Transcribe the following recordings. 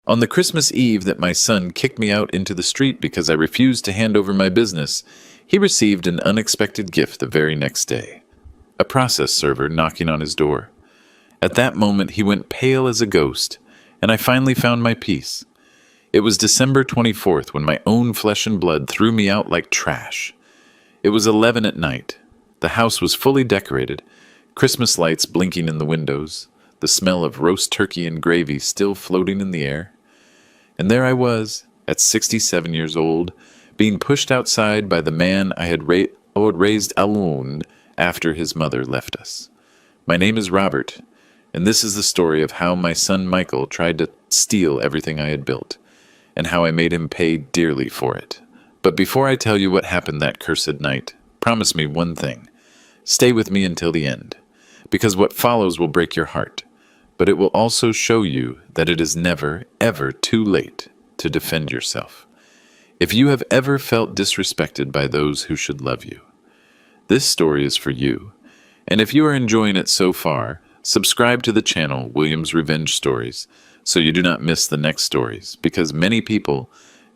On the Christmas Eve that my son kicked me out into the street because I refused to hand over my business, he received an unexpected gift the very next day. A process server knocking on his door. At that moment, he went pale as a ghost, and I finally found my peace. It was December 24th when my own flesh and blood threw me out like trash. It was 11 at night. The house was fully decorated, Christmas lights blinking in the windows, the smell of roast turkey and gravy still floating in the air. And there I was, at 67 years old, being pushed outside by the man I had raised alone after his mother left us. My name is Robert, and this is the story of how my son Michael tried to steal everything I had built, and how I made him pay dearly for it. But before I tell you what happened that cursed night, promise me one thing. Stay with me until the end, because what follows will break your heart, but it will also show you that it is never, ever too late to defend yourself. If you have ever felt disrespected by those who should love you, this story is for you. And if you are enjoying it so far, subscribe to the channel William's Revenge Stories so you do not miss the next stories, because many people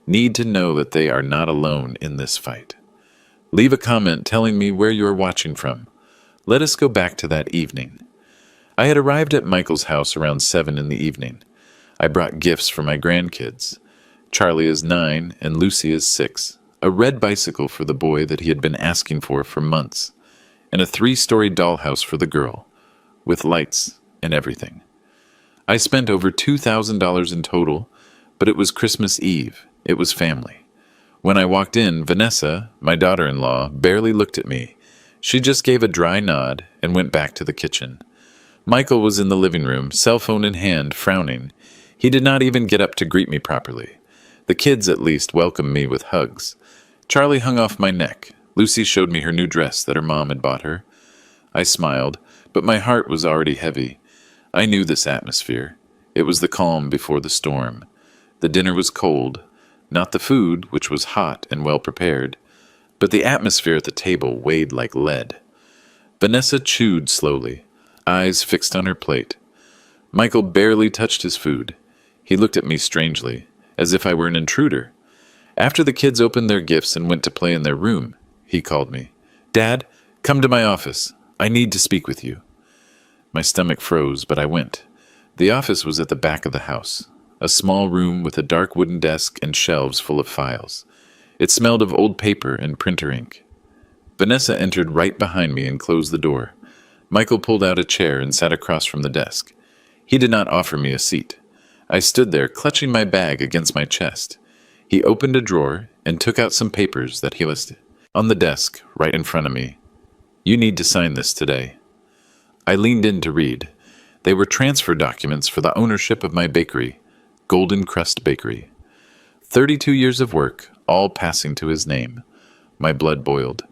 need to know that they are not alone in this fight. Leave a comment telling me where you are watching from. Let us go back to that evening. I had arrived at Michael's house around 7 in the evening. I brought gifts for my grandkids. Charlie is 9 and Lucy is 6. A red bicycle for the boy that he had been asking for months, and a 3-story dollhouse for the girl, with lights and everything. I spent over $2,000 in total, but it was Christmas Eve. It was family. When I walked in, Vanessa, my daughter-in-law, barely looked at me. She just gave a dry nod and went back to the kitchen. Michael was in the living room, cell phone in hand, frowning. He did not even get up to greet me properly. The kids, at least, welcomed me with hugs. Charlie hung off my neck. Lucy showed me her new dress that her mom had bought her. I smiled, but my heart was already heavy. I knew this atmosphere. It was the calm before the storm. The dinner was cold. Not the food, which was hot and well prepared, but the atmosphere at the table weighed like lead. Vanessa chewed slowly, eyes fixed on her plate. Michael barely touched his food. He looked at me strangely, as if I were an intruder. After the kids opened their gifts and went to play in their room, he called me. "Dad, come to my office. I need to speak with you." My stomach froze, but I went. The office was at the back of the house, a small room with a dark wooden desk and shelves full of files. It smelled of old paper and printer ink. Vanessa entered right behind me and closed the door. Michael pulled out a chair and sat across from the desk. He did not offer me a seat. I stood there, clutching my bag against my chest. He opened a drawer and took out some papers that he listed. On the desk, right in front of me. "You need to sign this today." I leaned in to read. They were transfer documents for the ownership of my bakery, Golden Crust Bakery. 32 years of work, all passing to his name. My blood boiled.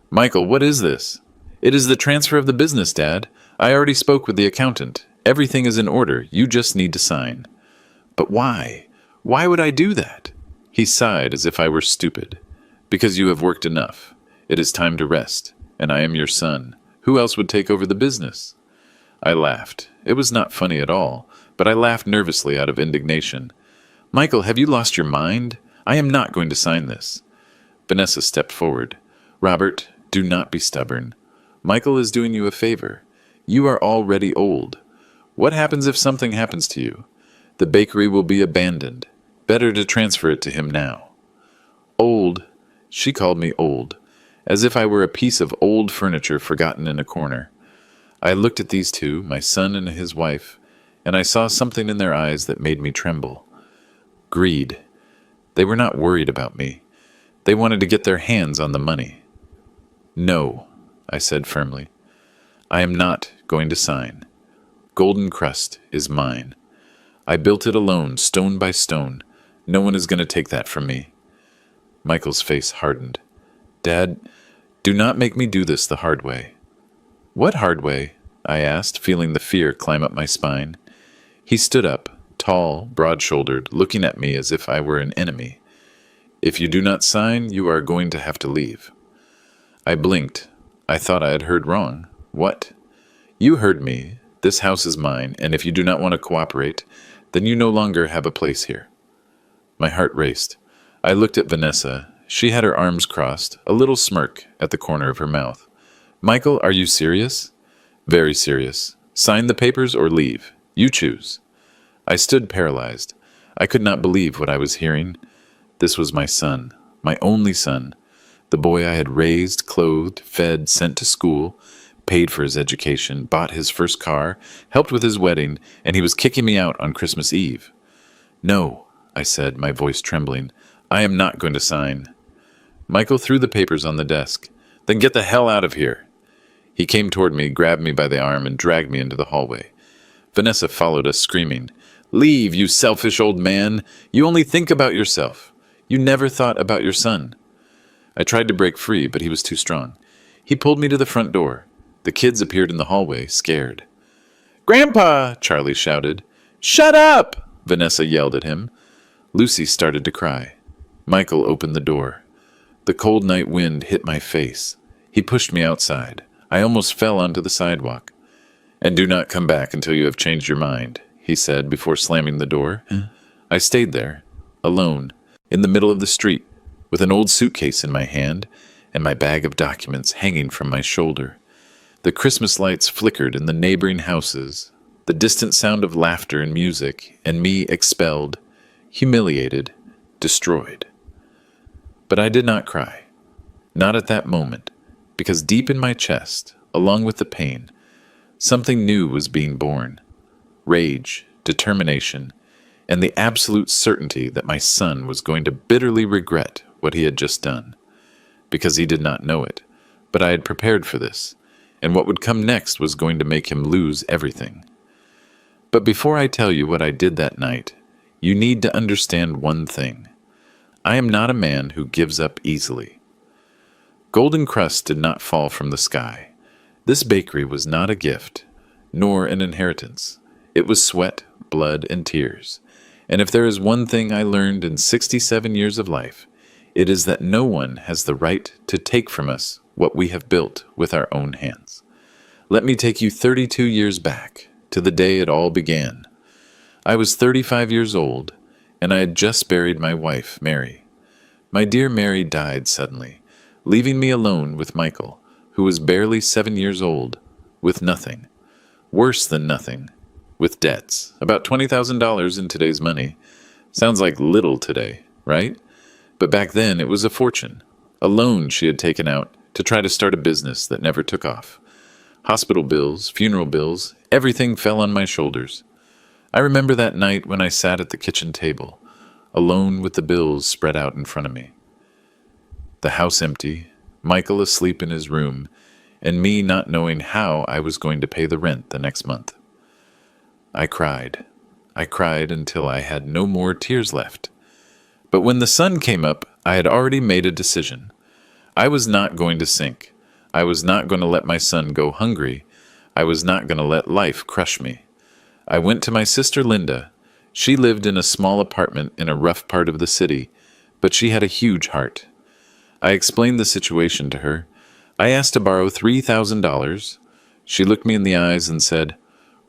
"Michael, what is this?" "It is the transfer of the business, Dad. I already spoke with the accountant. Everything is in order. You just need to sign." "But why? Why would I do that?" He sighed as if I were stupid. "Because you have worked enough. It is time to rest, and I am your son. Who else would take over the business?" I laughed. It was not funny at all, but I laughed nervously out of indignation. "Michael, have you lost your mind? I am not going to sign this." Vanessa stepped forward. "Robert, do not be stubborn. Michael is doing you a favor. You are already old. What happens if something happens to you? The bakery will be abandoned. Better to transfer it to him now." Old. She called me old, as if I were a piece of old furniture forgotten in a corner. I looked at these two, my son and his wife, and I saw something in their eyes that made me tremble. Greed. They were not worried about me. They wanted to get their hands on the money. "No," I said firmly. "I am not going to sign. Golden Crust is mine. I built it alone, stone by stone. No one is going to take that from me." Michael's face hardened. "Dad, do not make me do this the hard way." "What hard way?" I asked, feeling the fear climb up my spine. He stood up, tall, broad-shouldered, looking at me as if I were an enemy. "If you do not sign, you are going to have to leave." I blinked. I thought I had heard wrong. "What?" "You heard me. This house is mine, and if you do not want to cooperate, then you no longer have a place here." My heart raced. I looked at Vanessa. She had her arms crossed, a little smirk at the corner of her mouth. "Michael, are you serious?" "Very serious. Sign the papers or leave. You choose." I stood paralyzed. I could not believe what I was hearing. This was my son, my only son, the boy I had raised, clothed, fed, sent to school, paid for his education, bought his first car, helped with his wedding, and he was kicking me out on Christmas Eve. "No," I said, my voice trembling. "I am not going to sign." Michael threw the papers on the desk. "Then get the hell out of here." He came toward me, grabbed me by the arm, and dragged me into the hallway. Vanessa followed us, screaming, "Leave, you selfish old man! You only think about yourself. You never thought about your son." I tried to break free, but he was too strong. He pulled me to the front door. The kids appeared in the hallway, scared. "Grandpa!" Charlie shouted. "Shut up!" Vanessa yelled at him. Lucy started to cry. Michael opened the door. The cold night wind hit my face. He pushed me outside. I almost fell onto the sidewalk. "And do not come back until you have changed your mind," he said before slamming the door. I stayed there, alone, in the middle of the street, with an old suitcase in my hand and my bag of documents hanging from my shoulder. The Christmas lights flickered in the neighboring houses, the distant sound of laughter and music, and me expelled, humiliated, destroyed. But I did not cry. Not at that moment, because deep in my chest, along with the pain, something new was being born. Rage, determination, and the absolute certainty that my son was going to bitterly regret what he had just done. Because he did not know it, but I had prepared for this, and what would come next was going to make him lose everything. But before I tell you what I did that night, you need to understand one thing. I am not a man who gives up easily. Golden crust did not fall from the sky. This bakery was not a gift, nor an inheritance. It was sweat, blood, and tears. And if there is one thing I learned in 67 years of life, it is that no one has the right to take from us what we have built with our own hands. Let me take you 32 years back, to the day it all began. I was 35 years old, and I had just buried my wife, Mary. My dear Mary died suddenly, leaving me alone with Michael, who was barely 7 years old, with nothing. Worse than nothing. With debts. About $20,000 in today's money. Sounds like little today, right? But back then it was a fortune. A loan she had taken out to try to start a business that never took off. Hospital bills, funeral bills, everything fell on my shoulders. I remember that night when I sat at the kitchen table, alone with the bills spread out in front of me. The house empty, Michael asleep in his room, and me not knowing how I was going to pay the rent the next month. I cried. I cried until I had no more tears left. But when the sun came up, I had already made a decision. I was not going to sink. I was not going to let my son go hungry. I was not going to let life crush me. I went to my sister Linda. She lived in a small apartment in a rough part of the city, but she had a huge heart. I explained the situation to her. I asked to borrow $3,000. She looked me in the eyes and said,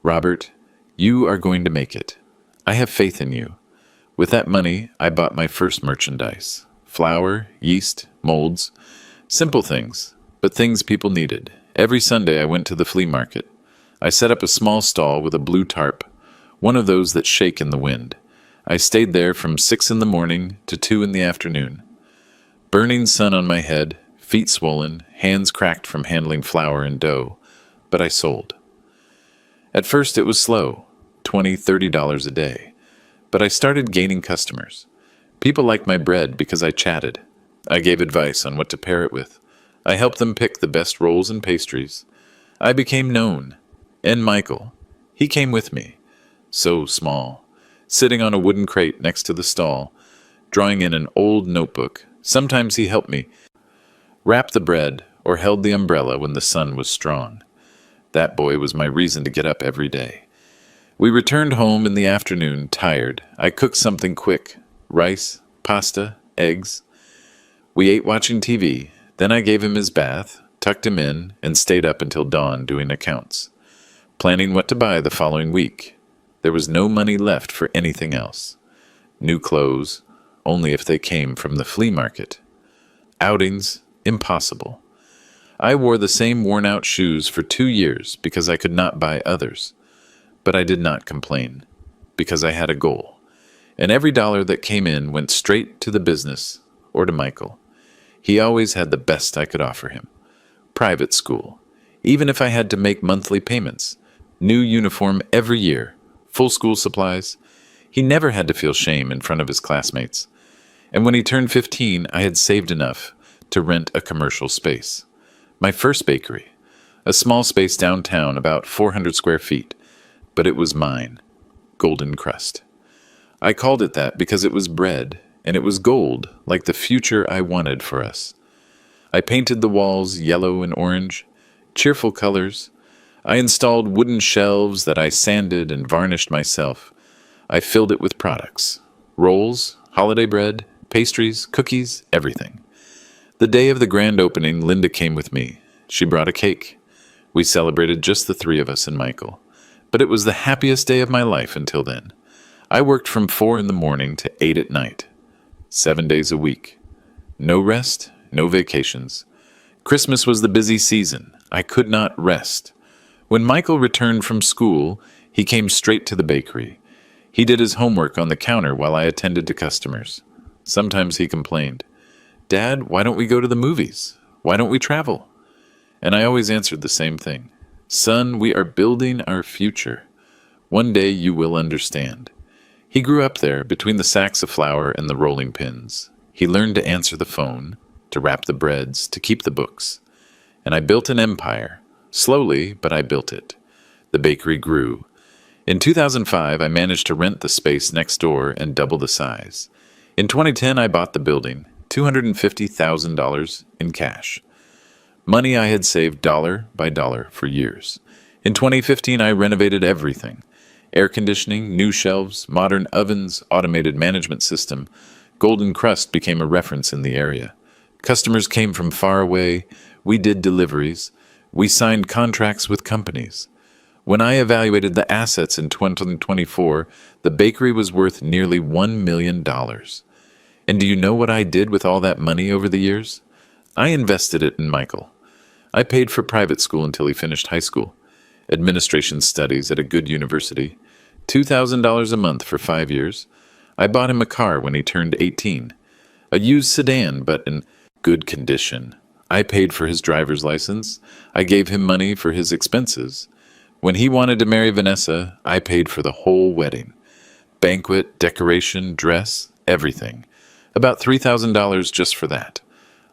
"Robert, you are going to make it. I have faith in you." With that money, I bought my first merchandise. Flour, yeast, molds. Simple things, but things people needed. Every Sunday I went to the flea market. I set up a small stall with a blue tarp, one of those that shake in the wind. I stayed there from 6 in the morning to 2 in the afternoon. Burning sun on my head, feet swollen, hands cracked from handling flour and dough, but I sold. At first it was slow, $20, $30 a day, but I started gaining customers. People liked my bread because I chatted. I gave advice on what to pair it with. I helped them pick the best rolls and pastries. I became known. And Michael, he came with me, so small, sitting on a wooden crate next to the stall, drawing in an old notebook. Sometimes he helped me wrap the bread or held the umbrella when the sun was strong. That boy was my reason to get up every day. We returned home in the afternoon, tired. I cooked something quick, rice, pasta, eggs. We ate watching TV. Then I gave him his bath, tucked him in, and stayed up until dawn doing accounts, planning what to buy the following week. There was no money left for anything else. New clothes, only if they came from the flea market. Outings, impossible. I wore the same worn-out shoes for 2 years because I could not buy others. But I did not complain, because I had a goal. And every dollar that came in went straight to the business or to Michael. He always had the best I could offer him. Private school, even if I had to make monthly payments. New uniform every year, full school supplies. He never had to feel shame in front of his classmates. And when he turned 15, I had saved enough to rent a commercial space. My first bakery, a small space downtown, about 400 square feet, but it was mine, golden crust. I called it that because it was bread, and it was gold, like the future I wanted for us. I painted the walls yellow and orange, cheerful colors. I installed wooden shelves that I sanded and varnished myself. I filled it with products, rolls, holiday bread, pastries, cookies, everything. The day of the grand opening, Linda came with me. She brought a cake. We celebrated just the three of us and Michael. But it was the happiest day of my life until then. I worked from 4 in the morning to 8 at night. 7 days a week. No rest, no vacations. Christmas was the busy season. I could not rest. When Michael returned from school, he came straight to the bakery. He did his homework on the counter while I attended to customers. Sometimes he complained, "Dad, why don't we go to the movies? Why don't we travel?" And I always answered the same thing. "Son, we are building our future. One day you will understand." He grew up there between the sacks of flour and the rolling pins. He learned to answer the phone, to wrap the breads, to keep the books. And I built an empire. Slowly, but I built it. The bakery grew. In 2005, I managed to rent the space next door and double the size. In 2010, I bought the building, $250,000 in cash. Money I had saved dollar by dollar for years. In 2015, I renovated everything. Air conditioning, new shelves, modern ovens, automated management system. Golden Crust became a reference in the area. Customers came from far away. We did deliveries. We signed contracts with companies. When I evaluated the assets in 2024, the bakery was worth nearly $1 million. And do you know what I did with all that money over the years? I invested it in Michael. I paid for private school until he finished high school. Administration studies at a good university. $2,000 a month for 5 years. I bought him a car when he turned 18. A used sedan, but in good condition. I paid for his driver's license. I gave him money for his expenses. When he wanted to marry Vanessa, I paid for the whole wedding. Banquet, decoration, dress, everything. About $3,000 just for that.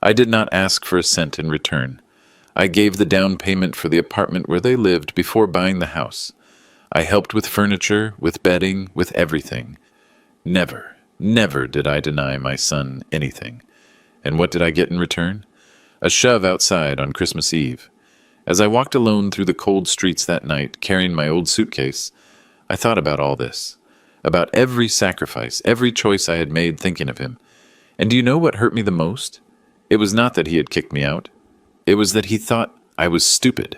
I did not ask for a cent in return. I gave the down payment for the apartment where they lived before buying the house. I helped with furniture, with bedding, with everything. Never, never did I deny my son anything. And what did I get in return? A shove outside on Christmas Eve. As I walked alone through the cold streets that night, carrying my old suitcase, I thought about all this, about every sacrifice, every choice I had made thinking of him. And do you know what hurt me the most? It was not that he had kicked me out. It was that he thought I was stupid,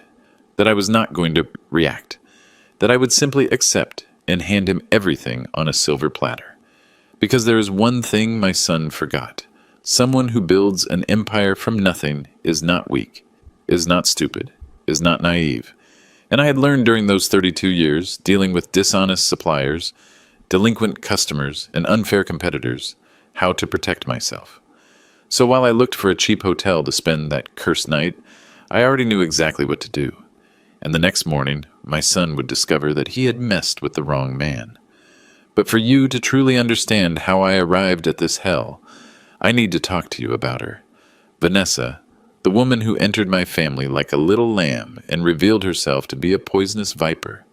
that I was not going to react, that I would simply accept and hand him everything on a silver platter. Because there is one thing my son forgot. Someone who builds an empire from nothing is not weak, is not stupid, is not naive. And I had learned during those 32 years, dealing with dishonest suppliers, delinquent customers, and unfair competitors, how to protect myself. So while I looked for a cheap hotel to spend that cursed night, I already knew exactly what to do. And the next morning, my son would discover that he had messed with the wrong man. But for you to truly understand how I arrived at this hell, I need to talk to you about her. Vanessa, the woman who entered my family like a little lamb and revealed herself to be a poisonous viper.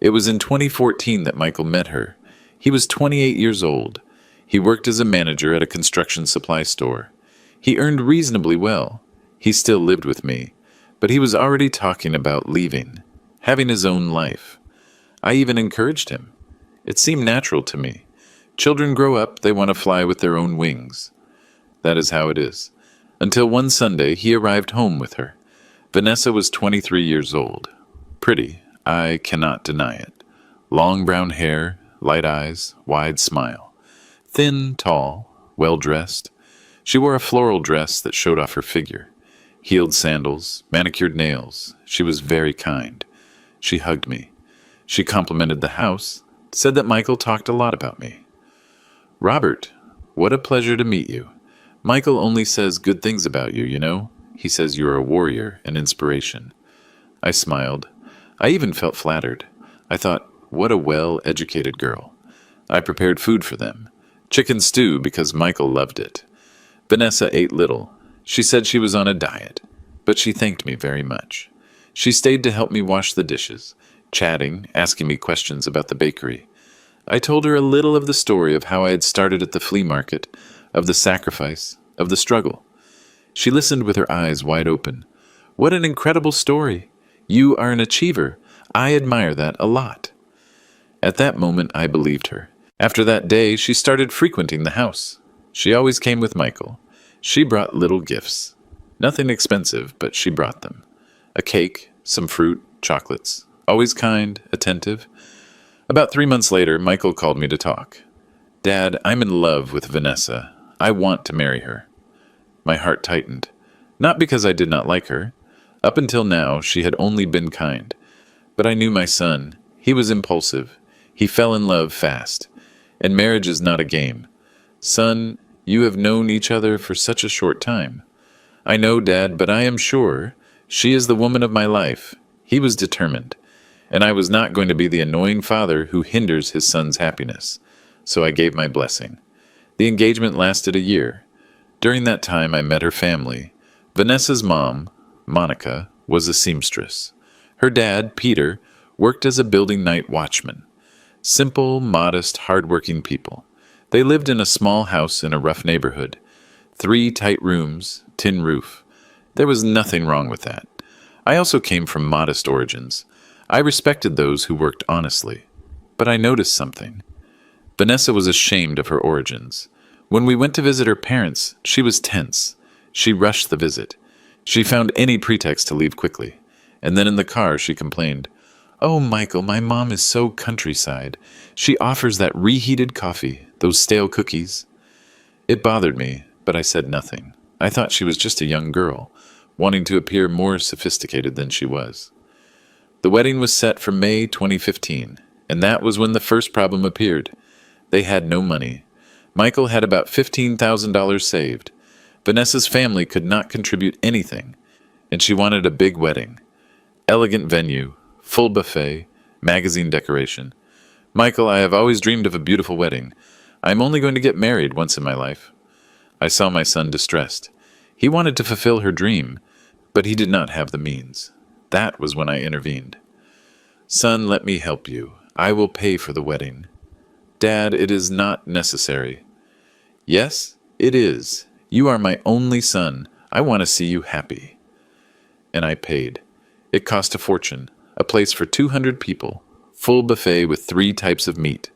It was in 2014 that Michael met her. He was 28 years old. He worked as a manager at a construction supply store. He earned reasonably well. He still lived with me, but he was already talking about leaving, having his own life. I even encouraged him. It seemed natural to me. Children grow up, they want to fly with their own wings. That is how it is. Until one Sunday, he arrived home with her. Vanessa was 23 years old. Pretty, I cannot deny it. Long brown hair, light eyes, wide smile. Thin, tall, well-dressed. She wore a floral dress that showed off her figure. Heeled sandals, manicured nails. She was very kind. She hugged me. She complimented the house, said that Michael talked a lot about me. "Robert, what a pleasure to meet you. Michael only says good things about you, you know? He says you're a warrior, an inspiration." I smiled. I even felt flattered. I thought, what a well-educated girl. I prepared food for them. Chicken stew because Michael loved it. Vanessa ate little. She said she was on a diet, but she thanked me very much. She stayed to help me wash the dishes, chatting, asking me questions about the bakery. I told her a little of the story of how I had started at the flea market, of the sacrifice, of the struggle. She listened with her eyes wide open. "What an incredible story! You are an achiever. I admire that a lot." At that moment, I believed her. After that day, she started frequenting the house. She always came with Michael. She brought little gifts. Nothing expensive, but she brought them. A cake, some fruit, chocolates. Always kind, attentive. About 3 months later, Michael called me to talk. "Dad, I'm in love with Vanessa. I want to marry her." My heart tightened. Not because I did not like her. Up until now, she had only been kind. But I knew my son. He was impulsive. He fell in love fast. And marriage is not a game. "Son, you have known each other for such a short time." "I know, Dad, but I am sure she is the woman of my life." He was determined. And I was not going to be the annoying father who hinders his son's happiness. So I gave my blessing. The engagement lasted a year. During that time, I met her family. Vanessa's mom, Monica, was a seamstress. Her dad, Peter, worked as a building night watchman. Simple, modest, hard-working people. They lived in a small house in a rough neighborhood. 3 tight rooms, tin roof. There was nothing wrong with that. I also came from modest origins. I respected those who worked honestly. But I noticed something. Vanessa was ashamed of her origins. When we went to visit her parents, she was tense. She rushed the visit. She found any pretext to leave quickly. And then in the car, she complained, "Oh, Michael, my mom is so countryside. She offers that reheated coffee, those stale cookies." It bothered me, but I said nothing. I thought she was just a young girl, wanting to appear more sophisticated than she was. The wedding was set for May 2015, and that was when the first problem appeared. They had no money. Michael had about $15,000 saved. Vanessa's family could not contribute anything, and she wanted a big wedding. Elegant venue, full buffet, magazine decoration. "Michael, I have always dreamed of a beautiful wedding. I am only going to get married once in my life." I saw my son distressed. He wanted to fulfill her dream, but he did not have the means. That was when I intervened. "Son, let me help you. I will pay for the wedding." "Dad, it is not necessary." "Yes, it is. You are my only son. I want to see you happy." And I paid. It cost a fortune. A place for 200 people. Full buffet with 3 types of meat.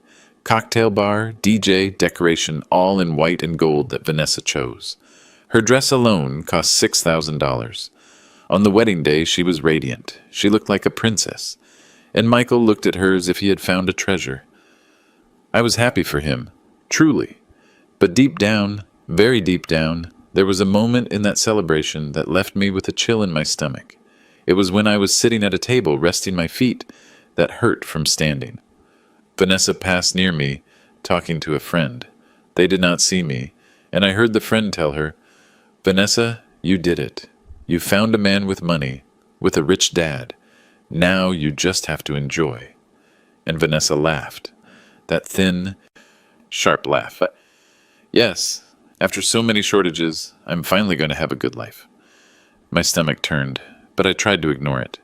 Cocktail bar, DJ, decoration, all in white and gold that Vanessa chose. Her dress alone cost $6,000. On the wedding day, she was radiant. She looked like a princess. And Michael looked at her as if he had found a treasure. I was happy for him, truly. But deep down, very deep down, there was a moment in that celebration that left me with a chill in my stomach. It was when I was sitting at a table resting my feet that hurt from standing. Vanessa passed near me, talking to a friend. They did not see me, and I heard the friend tell her, "Vanessa, you did it. You found a man with money, with a rich dad. Now you just have to enjoy." And Vanessa laughed. That thin, sharp laugh. "Yes, after so many shortages, I'm finally going to have a good life." My stomach turned, but I tried to ignore it.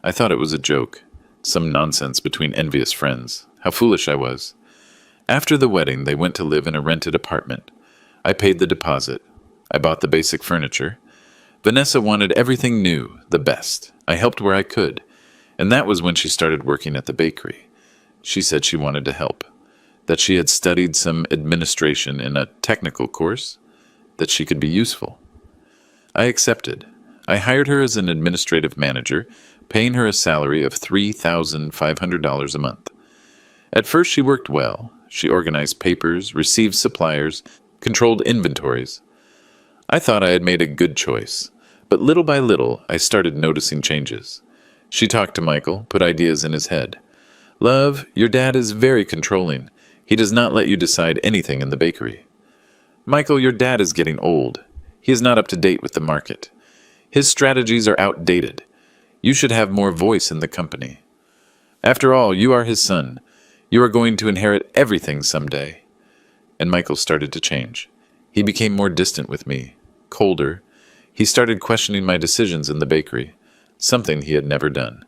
I thought it was a joke, some nonsense between envious friends. How foolish I was. After the wedding, they went to live in a rented apartment. I paid the deposit. I bought the basic furniture. Vanessa wanted everything new, the best. I helped where I could, and that was when she started working at the bakery. She said she wanted to help, that she had studied some administration in a technical course, that she could be useful. I accepted. I hired her as an administrative manager, paying her a salary of $3,500 a month. At first she worked well. She organized papers, received suppliers, controlled inventories. I thought I had made a good choice, but little by little I started noticing changes. She talked to Michael, put ideas in his head. "Love, your dad is very controlling. He does not let you decide anything in the bakery." "Michael, your dad is getting old. He is not up to date with the market. His strategies are outdated. You should have more voice in the company. After all, you are his son. You are going to inherit everything someday." And Michael started to change. He became more distant with me, colder. He started questioning my decisions in the bakery, something he had never done.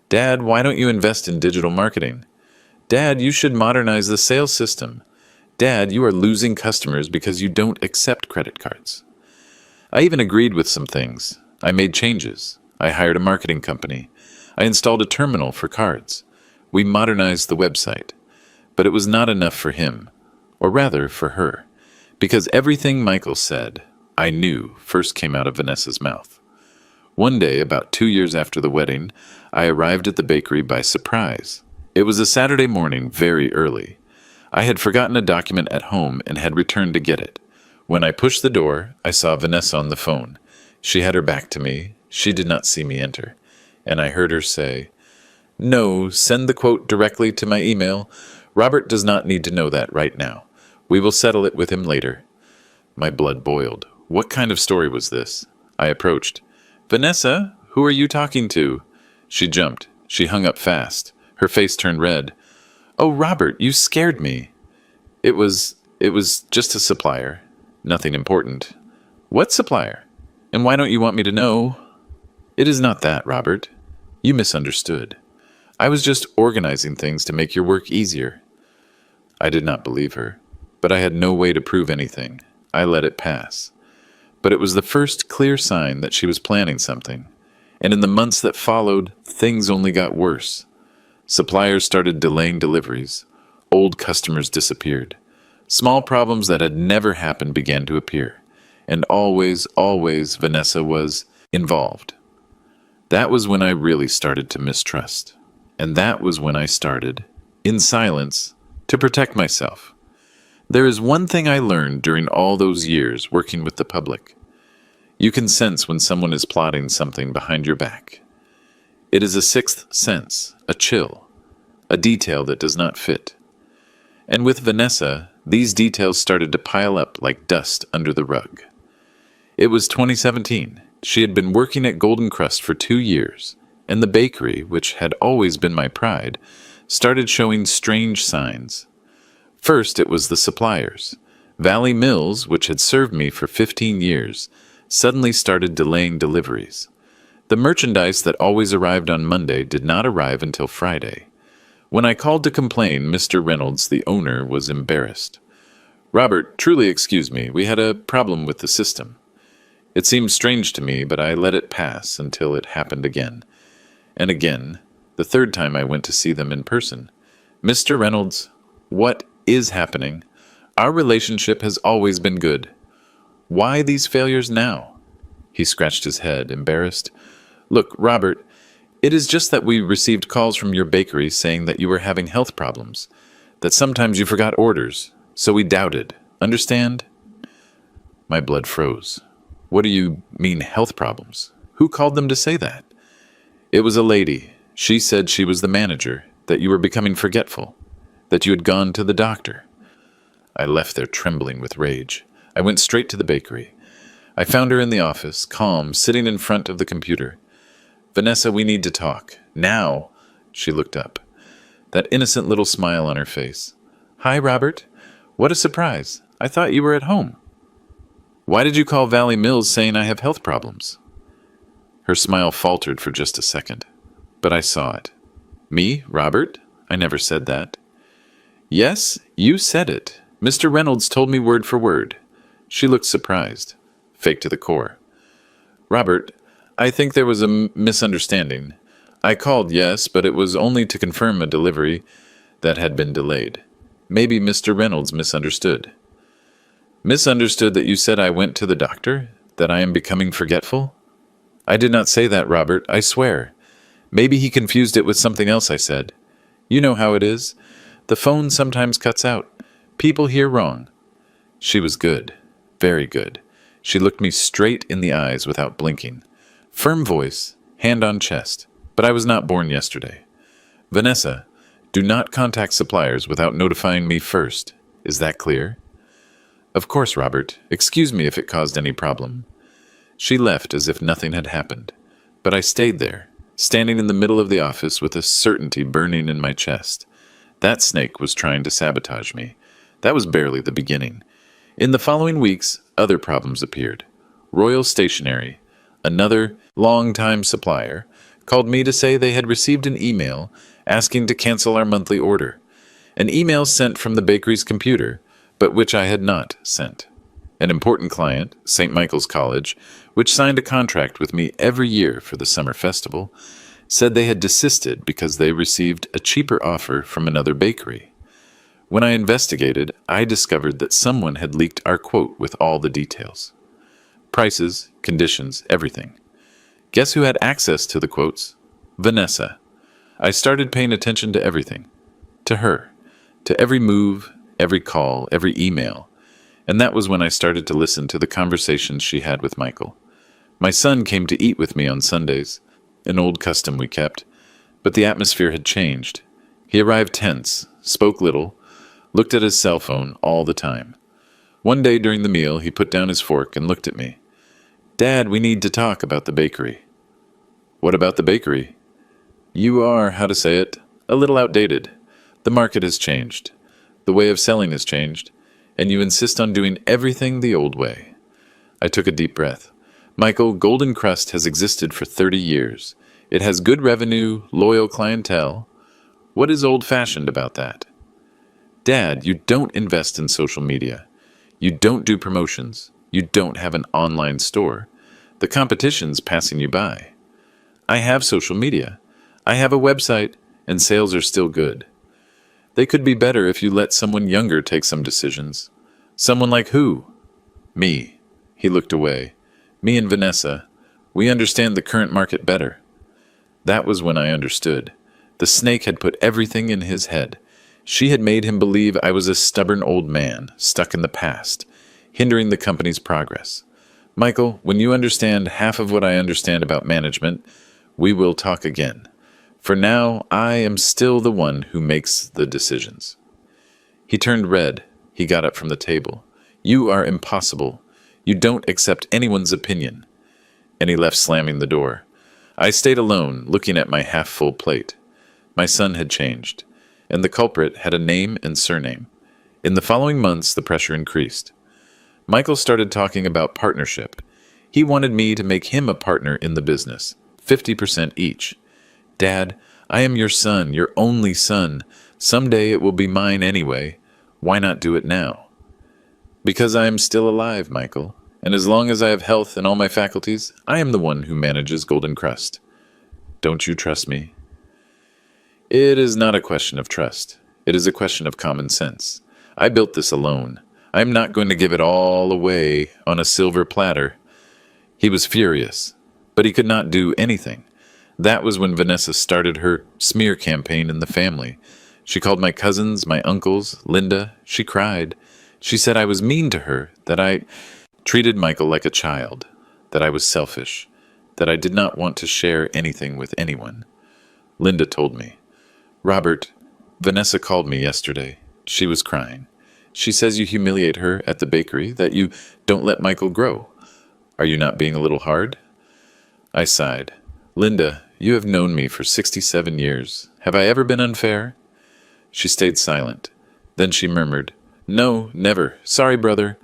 "Dad, why don't you invest in digital marketing? Dad, you should modernize the sales system. Dad, you are losing customers because you don't accept credit cards." I even agreed with some things. I made changes. I hired a marketing company. I installed a terminal for cards. We modernized the website. But it was not enough for him, or rather for her, because everything Michael said, I knew, first came out of Vanessa's mouth. One day, about 2 years after the wedding, I arrived at the bakery by surprise. It was a Saturday morning, very early. I had forgotten a document at home and had returned to get it. When I pushed the door, I saw Vanessa on the phone. She had her back to me. She did not see me enter. And I heard her say, "No, send the quote directly to my email. Robert does not need to know that right now. We will settle it with him later." My blood boiled. What kind of story was this? I approached. "Vanessa, who are you talking to?" She jumped. She hung up fast. Her face turned red. "Oh, Robert, you scared me." It was just a supplier. Nothing important." "What supplier? And why don't you want me to know?" "It is not that, Robert. You misunderstood. I was just organizing things to make your work easier." I did not believe her, but I had no way to prove anything. I let it pass. But it was the first clear sign that she was planning something. And in the months that followed, things only got worse. Suppliers started delaying deliveries. Old customers disappeared. Small problems that had never happened began to appear. And always, always, Vanessa was involved. That was when I really started to mistrust. And that was when I started, in silence, to protect myself. There is one thing I learned during all those years working with the public. You can sense when someone is plotting something behind your back. It is a sixth sense, a chill, a detail that does not fit. And with Vanessa, these details started to pile up like dust under the rug. It was 2017. She had been working at Golden Crust for 2 years, and the bakery, which had always been my pride, started showing strange signs. First, it was the suppliers. Valley Mills, which had served me for 15 years, suddenly started delaying deliveries. The merchandise that always arrived on Monday did not arrive until Friday. When I called to complain, Mr. Reynolds, the owner, was embarrassed. "Robert, truly excuse me, we had a problem with the system." It seemed strange to me, but I let it pass until it happened again. And again, the third time I went to see them in person. "Mr. Reynolds, what is happening? Our relationship has always been good. Why these failures now?" He scratched his head, embarrassed. "Look, Robert, it is just that we received calls from your bakery saying that you were having health problems, that sometimes you forgot orders, so we doubted. Understand?" My blood froze. "What do you mean, health problems? Who called them to say that?" "It was a lady. She said she was the manager, that you were becoming forgetful, that you had gone to the doctor." I left there trembling with rage. I went straight to the bakery. I found her in the office, calm, sitting in front of the computer. "Vanessa, we need to talk. Now." She looked up. That innocent little smile on her face. "Hi, Robert. What a surprise. I thought you were at home. Why did you call Valley Mills saying I have health problems?" Her smile faltered for just a second, but I saw it. "Me, Robert? I never said that." "Yes, you said it. Mr. Reynolds told me word for word." She looked surprised, fake to the core. "Robert, I think there was a misunderstanding. I called, yes, but it was only to confirm a delivery that had been delayed. Maybe Mr. Reynolds misunderstood." "Misunderstood that you said I went to the doctor? That I am becoming forgetful?" "I did not say that, Robert, I swear. Maybe he confused it with something else I said. You know how it is. The phone sometimes cuts out. People hear wrong. She was good. Very good. She looked me straight in the eyes without blinking. Firm voice, hand on chest. But I was not born yesterday. Vanessa, do not contact suppliers without notifying me first. Is that clear? Of course, Robert. Excuse me if it caused any problem. She left as if nothing had happened. But I stayed there, standing in the middle of the office with a certainty burning in my chest. That snake was trying to sabotage me. That was barely the beginning. In the following weeks, other problems appeared. Royal Stationery, another long-time supplier, called me to say they had received an email asking to cancel our monthly order. An email sent from the bakery's computer, but which I had not sent. An important client, St. Michael's College, which signed a contract with me every year for the summer festival, said they had desisted because they received a cheaper offer from another bakery. When I investigated, I discovered that someone had leaked our quote with all the details. Prices, conditions, everything. Guess who had access to the quotes? Vanessa. I started paying attention to everything. To her. To every move, every call, every email. And that was when I started to listen to the conversations she had with Michael. My son came to eat with me on Sundays, an old custom we kept, but the atmosphere had changed. He arrived tense, spoke little, looked at his cell phone all the time. One day during the meal, he put down his fork and looked at me. Dad, we need to talk about the bakery. What about the bakery? You are, how to say it, a little outdated. The market has changed. The way of selling has changed, and you insist on doing everything the old way. I took a deep breath. Michael, Golden Crust has existed for 30 years. It has good revenue, loyal clientele. What is old-fashioned about that? Dad, you don't invest in social media. You don't do promotions. You don't have an online store. The competition's passing you by. I have social media. I have a website, and sales are still good. They could be better if you let someone younger take some decisions. Someone like who? Me. He looked away. Me and Vanessa. We understand the current market better. That was when I understood. The snake had put everything in his head. She had made him believe I was a stubborn old man, stuck in the past, hindering the company's progress. Michael, when you understand half of what I understand about management, we will talk again. For now, I am still the one who makes the decisions. He turned red. He got up from the table. You are impossible. You don't accept anyone's opinion. And he left slamming the door. I stayed alone, looking at my half-full plate. My son had changed, and the culprit had a name and surname. In the following months, the pressure increased. Michael started talking about partnership. He wanted me to make him a partner in the business, 50% each. Dad, I am your son, your only son. Someday it will be mine anyway. Why not do it now? Because I am still alive, Michael, and as long as I have health and all my faculties, I am the one who manages Golden Crust. Don't you trust me? It is not a question of trust. It is a question of common sense. I built this alone. I am not going to give it all away on a silver platter. He was furious, but he could not do anything. That was when Vanessa started her smear campaign in the family. She called my cousins, my uncles, Linda. She cried. She said I was mean to her, that I treated Michael like a child, that I was selfish, that I did not want to share anything with anyone. Linda told me. Robert, Vanessa called me yesterday. She was crying. She says you humiliate her at the bakery, that you don't let Michael grow. Are you not being a little hard? I sighed. Linda, you have known me for 67 years. Have I ever been unfair? She stayed silent. Then she murmured, No, never. Sorry, brother.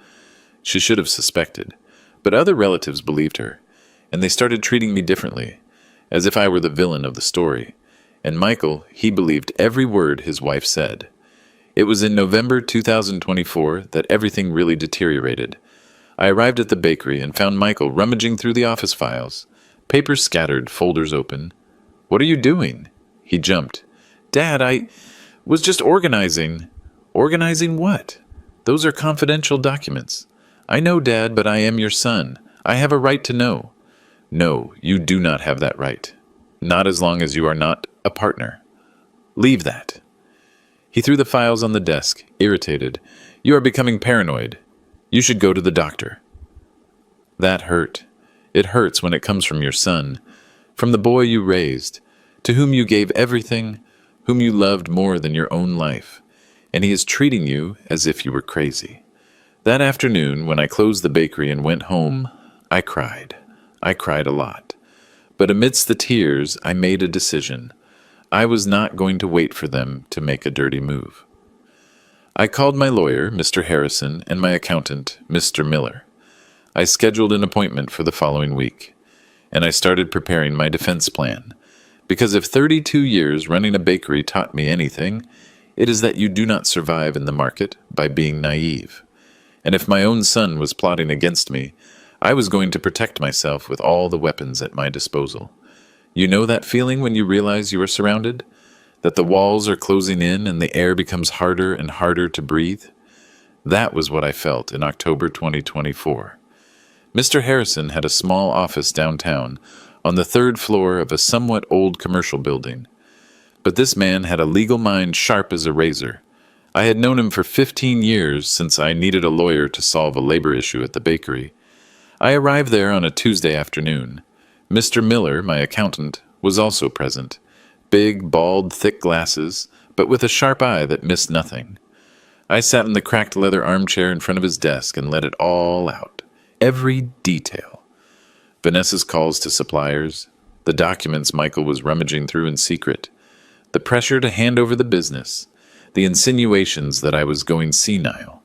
She should have suspected. But other relatives believed her, and they started treating me differently, as if I were the villain of the story. And Michael, he believed every word his wife said. It was in November 2024 that everything really deteriorated. I arrived at the bakery and found Michael rummaging through the office files. Papers scattered, folders open. What are you doing? He jumped. Dad, I was just organizing. Organizing what? Those are confidential documents. I know, Dad, but I am your son. I have a right to know. No, you do not have that right. Not as long as you are not a partner. Leave that. He threw the files on the desk, irritated. "You are becoming paranoid. You should go to the doctor." That hurt. It hurts when it comes from your son, from the boy you raised, to whom you gave everything, whom you loved more than your own life, and he is treating you as if you were crazy. That afternoon, when I closed the bakery and went home, I cried. I cried a lot. But amidst the tears, I made a decision. I was not going to wait for them to make a dirty move. I called my lawyer, Mr. Harrison, and my accountant, Mr. Miller. I scheduled an appointment for the following week, and I started preparing my defense plan. Because if 32 years running a bakery taught me anything, it is that you do not survive in the market by being naive. And if my own son was plotting against me, I was going to protect myself with all the weapons at my disposal. You know that feeling when you realize you are surrounded? That the walls are closing in and the air becomes harder and harder to breathe? That was what I felt in October 2024. Mr. Harrison had a small office downtown on the third floor of a somewhat old commercial building. But this man had a legal mind sharp as a razor. I had known him for 15 years since I needed a lawyer to solve a labor issue at the bakery. I arrived there on a Tuesday afternoon. Mr. Miller, my accountant, was also present. Big, bald, thick glasses, but with a sharp eye that missed nothing. I sat in the cracked leather armchair in front of his desk and let it all out. Every detail. Vanessa's calls to suppliers, the documents Michael was rummaging through in secret, the pressure to hand over the business, the insinuations that I was going senile.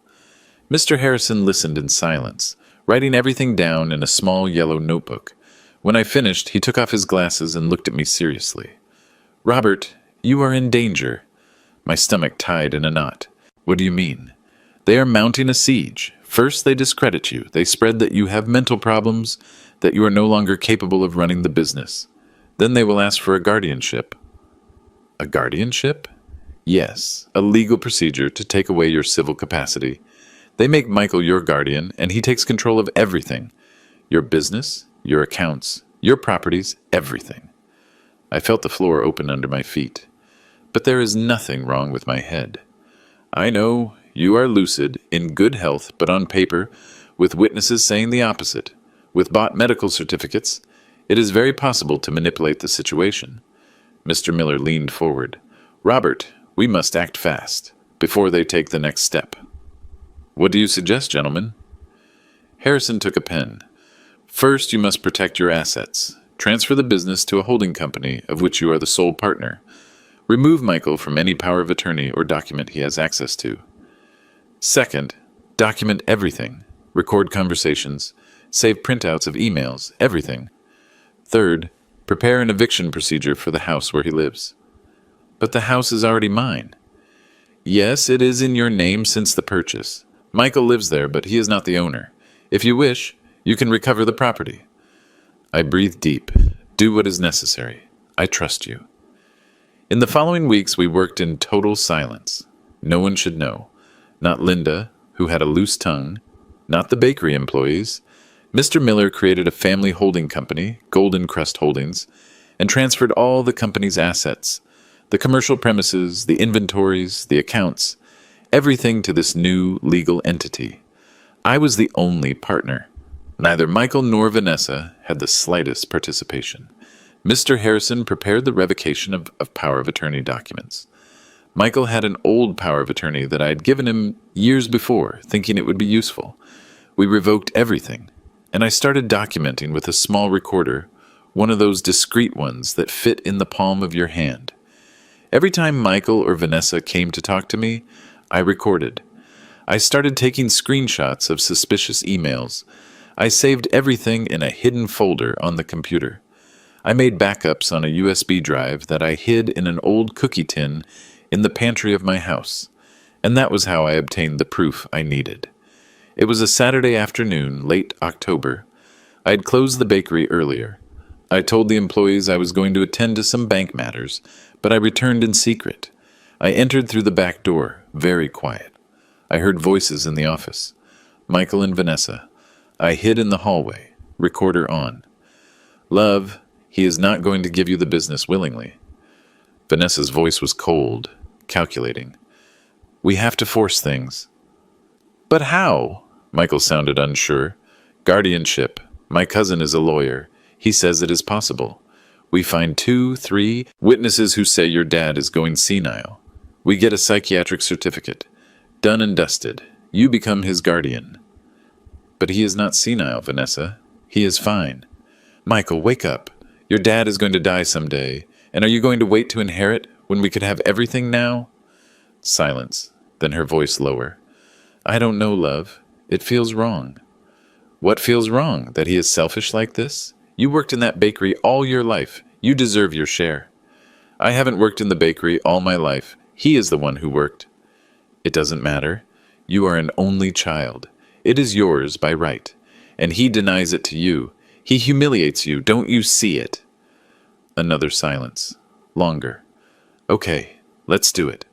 Mr. Harrison listened in silence, writing everything down in a small yellow notebook. When I finished, he took off his glasses and looked at me seriously. "Robert, you are in danger." My stomach tied in a knot. "What do you mean?" "They are mounting a siege. First, they discredit you. They spread that you have mental problems, that you are no longer capable of running the business. Then they will ask for a guardianship." "A guardianship?" "Yes, a legal procedure to take away your civil capacity. They make Michael your guardian, and he takes control of everything. Your business, your accounts, your properties, everything." I felt the floor open under my feet. But there is nothing wrong with my head. I know, you are lucid, in good health, but on paper, with witnesses saying the opposite, with bought medical certificates, it is very possible to manipulate the situation. Mr. Miller leaned forward. "Robert, we must act fast, before they take the next step." "What do you suggest, gentlemen?" Harrison took a pen. "First, you must protect your assets. Transfer the business to a holding company of which you are the sole partner. Remove Michael from any power of attorney or document he has access to. Second, document everything. Record conversations. Save printouts of emails, everything. Third, prepare an eviction procedure for the house where he lives." "But the house is already mine." "Yes, it is in your name since the purchase. Michael lives there, but he is not the owner. If you wish, you can recover the property." I breathed deep. "Do what is necessary. I trust you." In the following weeks, we worked in total silence. No one should know. Not Linda, who had a loose tongue. Not the bakery employees. Mr. Miller created a family holding company, Golden Crust Holdings, and transferred all the company's assets, the commercial premises, the inventories, the accounts, everything to this new legal entity. I was the only partner. Neither Michael nor Vanessa had the slightest participation. Mr. Harrison prepared the revocation of power of attorney documents. Michael had an old power of attorney that I had given him years before, thinking it would be useful. We revoked everything, and I started documenting with a small recorder, one of those discreet ones that fit in the palm of your hand. Every time Michael or Vanessa came to talk to me, I recorded. I started taking screenshots of suspicious emails. I saved everything in a hidden folder on the computer. I made backups on a USB drive that I hid in an old cookie tin in the pantry of my house, and that was how I obtained the proof I needed. It was a Saturday afternoon, late October. I had closed the bakery earlier. I told the employees I was going to attend to some bank matters, but I returned in secret. I entered through the back door, very quiet. I heard voices in the office. Michael and Vanessa. I hid in the hallway, recorder on. "Love, he is not going to give you the business willingly." Vanessa's voice was cold, calculating. We have to force things. But how? Michael sounded unsure. Guardianship. My cousin is a lawyer. He says it is possible. We find 2, 3 witnesses who say your dad is going senile. We get a psychiatric certificate. Done and dusted. You become his guardian. But he is not senile, Vanessa. He is fine. Michael, wake up. Your dad is going to die someday. And are you going to wait to inherit when we could have everything now? Silence. Then her voice lower. I don't know, love. It feels wrong. What feels wrong? That he is selfish like this? You worked in that bakery all your life. You deserve your share. I haven't worked in the bakery all my life. He is the one who worked. It doesn't matter. You are an only child. It is yours by right. And he denies it to you. He humiliates you. Don't you see it? Another silence. Longer. Okay, let's do it.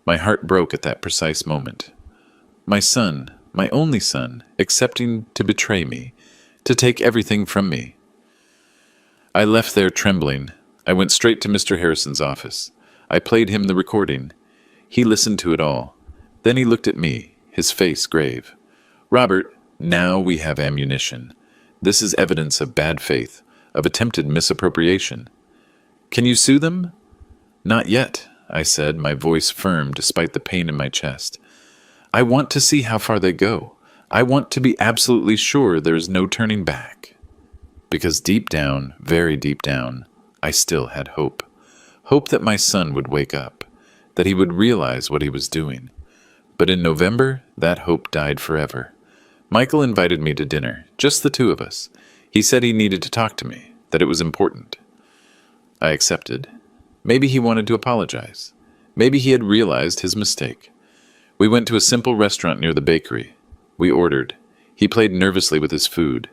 My heart broke at that precise moment. My son, my only son, accepting to betray me, to take everything from me. I left there trembling. I went straight to Mr. Harrison's office. I played him the recording. He listened to it all. Then he looked at me, his face grave. Robert, now we have ammunition. This is evidence of bad faith, of attempted misappropriation. Can you sue them? Not yet, I said, my voice firm despite the pain in my chest. I want to see how far they go. I want to be absolutely sure there is no turning back. Because deep down, very deep down, I still had hope. Hope that my son would wake up, that he would realize what he was doing. But in November, that hope died forever. Michael invited me to dinner, just the two of us. He said he needed to talk to me, that it was important. I accepted. Maybe he wanted to apologize. Maybe he had realized his mistake. We went to a simple restaurant near the bakery. We ordered. He played nervously with his food.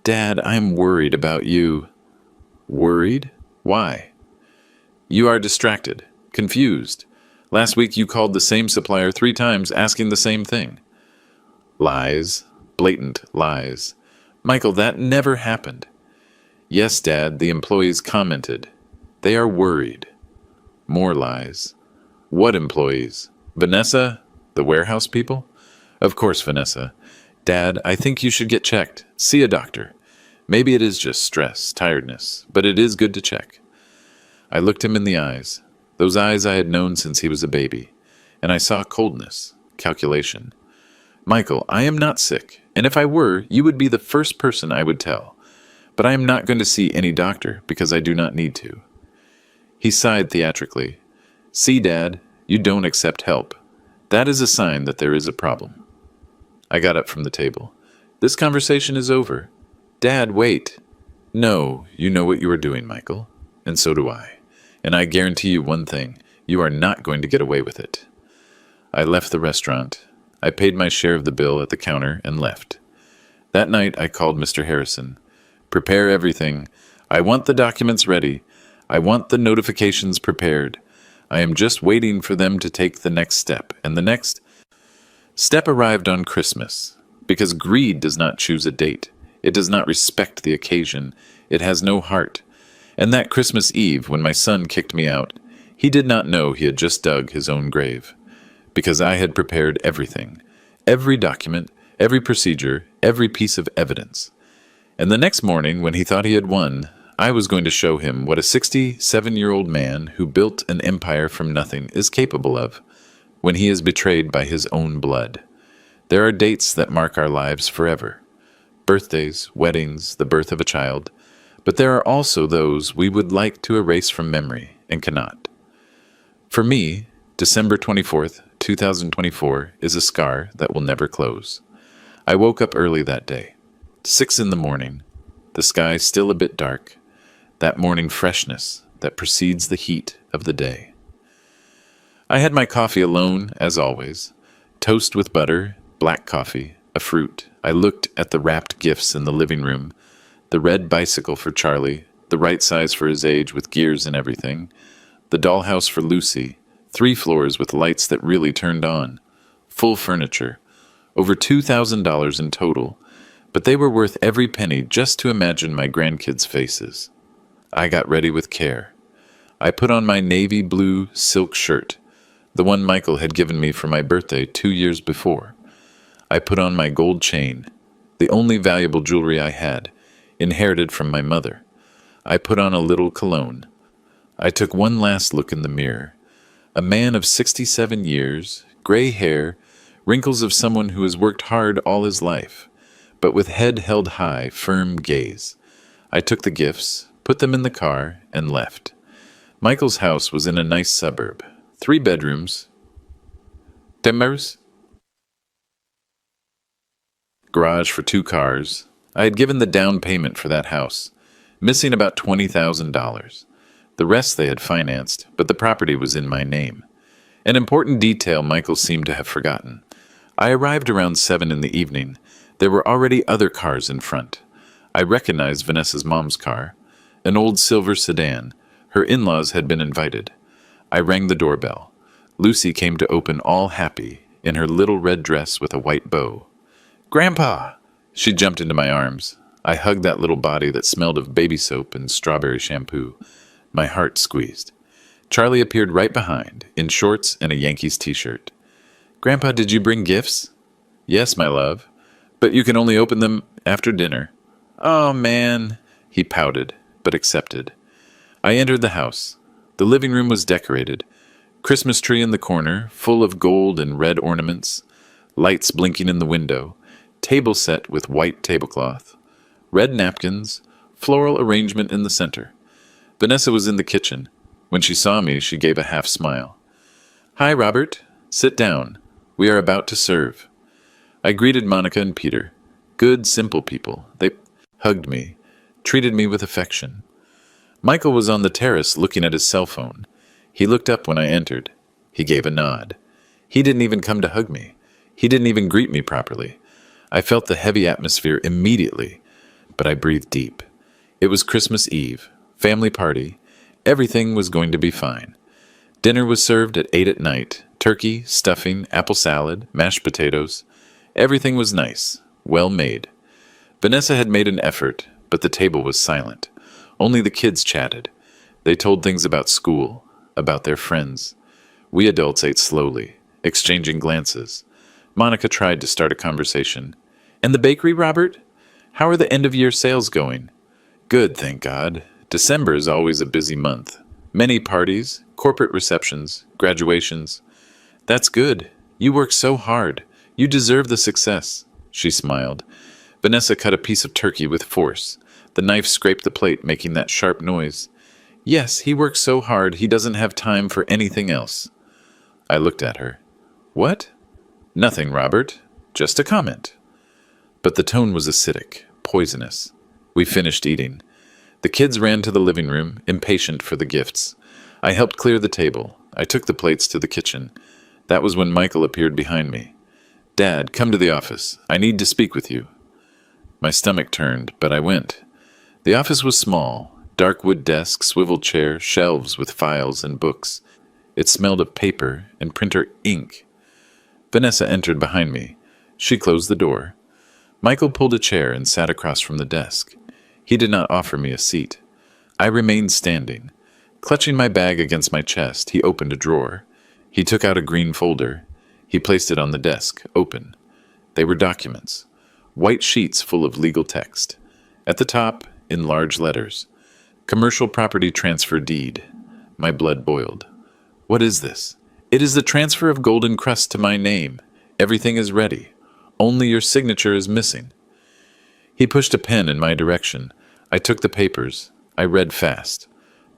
Dad, I'm worried about you. Worried? Why? You are distracted, confused. Last week you called the same supplier 3 times asking the same thing. Lies. Blatant lies. Michael, that never happened. Yes, Dad, the employees commented. They are worried. More lies. What employees? Vanessa? The warehouse people? Of course, Vanessa. Dad, I think you should get checked. See a doctor. Maybe it is just stress, tiredness, but it is good to check. I looked him in the eyes, those eyes I had known since he was a baby, and I saw coldness, calculation. Michael, I am not sick, and if I were, you would be the first person I would tell. But I am not going to see any doctor because I do not need to. He sighed theatrically. See, Dad, you don't accept help. That is a sign that there is a problem. I got up from the table. This conversation is over. Dad, wait. No, you know what you are doing, Michael. And so do I. And I guarantee you one thing. You are not going to get away with it. I left the restaurant. I paid my share of the bill at the counter and left. That night I called Mr. Harrison. Prepare everything. I want the documents ready. I want the notifications prepared. I am just waiting for them to take the next step. And the next step arrived on Christmas. Because greed does not choose a date. It does not respect the occasion. It has no heart. And that Christmas Eve, when my son kicked me out, he did not know he had just dug his own grave. Because I had prepared everything. Every document, every procedure, every piece of evidence. And the next morning, when he thought he had won, I was going to show him what a 67-year-old man who built an empire from nothing is capable of when he is betrayed by his own blood. There are dates that mark our lives forever. Birthdays, weddings, the birth of a child. But there are also those we would like to erase from memory and cannot. For me, December 24th, 2024 is a scar that will never close. I woke up early that day. 6 in the morning. The sky still a bit dark. That morning freshness that precedes the heat of the day. I had my coffee alone, as always. Toast with butter, black coffee, a fruit. I looked at the wrapped gifts in the living room. The red bicycle for Charlie, the right size for his age with gears and everything. The dollhouse for Lucy, 3 floors with lights that really turned on. Full furniture. Over $2,000 in total. But they were worth every penny just to imagine my grandkids' faces. I got ready with care. I put on my navy blue silk shirt. the one Michael had given me for my birthday 2 years before. I put on my gold chain, the only valuable jewelry I had, inherited from my mother. I put on a little cologne. I took one last look in the mirror. A man of 67 years, gray hair, wrinkles of someone who has worked hard all his life, but with head held high, firm gaze. I took the gifts, put them in the car, and left. Michael's house was in a nice suburb. 3 bedrooms, timbers, garage for 2 cars. I had given the down payment for that house, missing about $20,000. The rest they had financed, but the property was in my name. An important detail Michael seemed to have forgotten. I arrived around 7 in the evening. There were already other cars in front. I recognized Vanessa's mom's car, an old silver sedan. Her in-laws had been invited. I rang the doorbell. Lucy came to open all happy, in her little red dress with a white bow. "Grandpa!" She jumped into my arms. I hugged that little body that smelled of baby soap and strawberry shampoo. My heart squeezed. Charlie appeared right behind, in shorts and a Yankees t-shirt. "Grandpa, did you bring gifts?" "Yes, my love, but you can only open them after dinner." "Oh, man," he pouted, but accepted. I entered the house. The living room was decorated. Christmas tree in the corner, full of gold and red ornaments. Lights blinking in the window. Table set with white tablecloth. Red napkins. Floral arrangement in the center. Vanessa was in the kitchen. When she saw me, she gave a half smile. "Hi, Robert. Sit down. We are about to serve." I greeted Monica and Peter. Good, simple people. They hugged me, treated me with affection. Michael was on the terrace looking at his cell phone. He looked up when I entered. He gave a nod. He didn't even come to hug me. He didn't even greet me properly. I felt the heavy atmosphere immediately, but I breathed deep. It was Christmas Eve, family party. Everything was going to be fine. Dinner was served at 8 at night. Turkey, stuffing, apple salad, mashed potatoes. Everything was nice, well made. Vanessa had made an effort, but the table was silent. Only the kids chatted. They told things about school, about their friends. We adults ate slowly, exchanging glances. Monica tried to start a conversation. "And the bakery, Robert? How are the end-of-year sales going?" "Good, thank God. December is always a busy month. Many parties, corporate receptions, graduations." "That's good. You work so hard. You deserve the success." She smiled. Vanessa cut a piece of turkey with force. The knife scraped the plate, making that sharp noise. "Yes, he works so hard he doesn't have time for anything else." I looked at her. "What?" "Nothing, Robert. Just a comment." But the tone was acidic, poisonous. We finished eating. The kids ran to the living room, impatient for the gifts. I helped clear the table. I took the plates to the kitchen. That was when Michael appeared behind me. "Dad, come to the office. I need to speak with you." My stomach turned, but I went. The office was small, dark wood desk, swivel chair, shelves with files and books. It smelled of paper and printer ink. Vanessa entered behind me. She closed the door. Michael pulled a chair and sat across from the desk. He did not offer me a seat. I remained standing. Clutching my bag against my chest, he opened a drawer. He took out a green folder. He placed it on the desk, open. They were documents. White sheets full of legal text. At the top, in large letters, "Commercial Property Transfer Deed." My blood boiled. "What is this?" "It is the transfer of Golden Crust to my name. Everything is ready. Only your signature is missing." He pushed a pen in my direction. I took the papers. I read fast.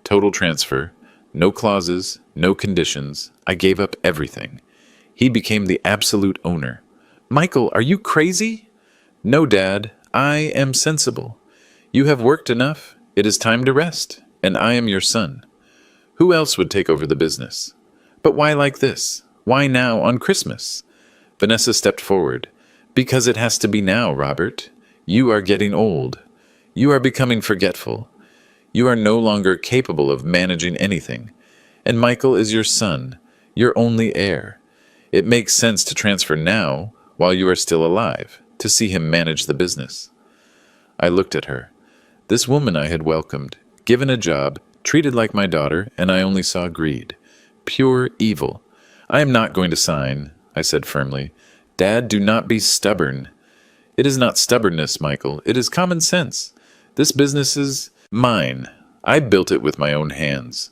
Total transfer. No clauses, no conditions. I gave up everything. He became the absolute owner. "Michael, are you crazy?" "No, Dad. I am sensible. You have worked enough. It is time to rest, and I am your son. Who else would take over the business? But why like this? Why now, on Christmas?" Vanessa stepped forward. "Because it has to be now, Robert. You are getting old. You are becoming forgetful. You are no longer capable of managing anything. And Michael is your son, your only heir. It makes sense to transfer now, while you are still alive, to see him manage the business." I looked at her. This woman I had welcomed, given a job, treated like my daughter, and I only saw greed. Pure evil. I am not going to sign, I said firmly. Dad, do not be stubborn. It is not stubbornness, Michael. It is common sense. This business is mine. I built it with my own hands.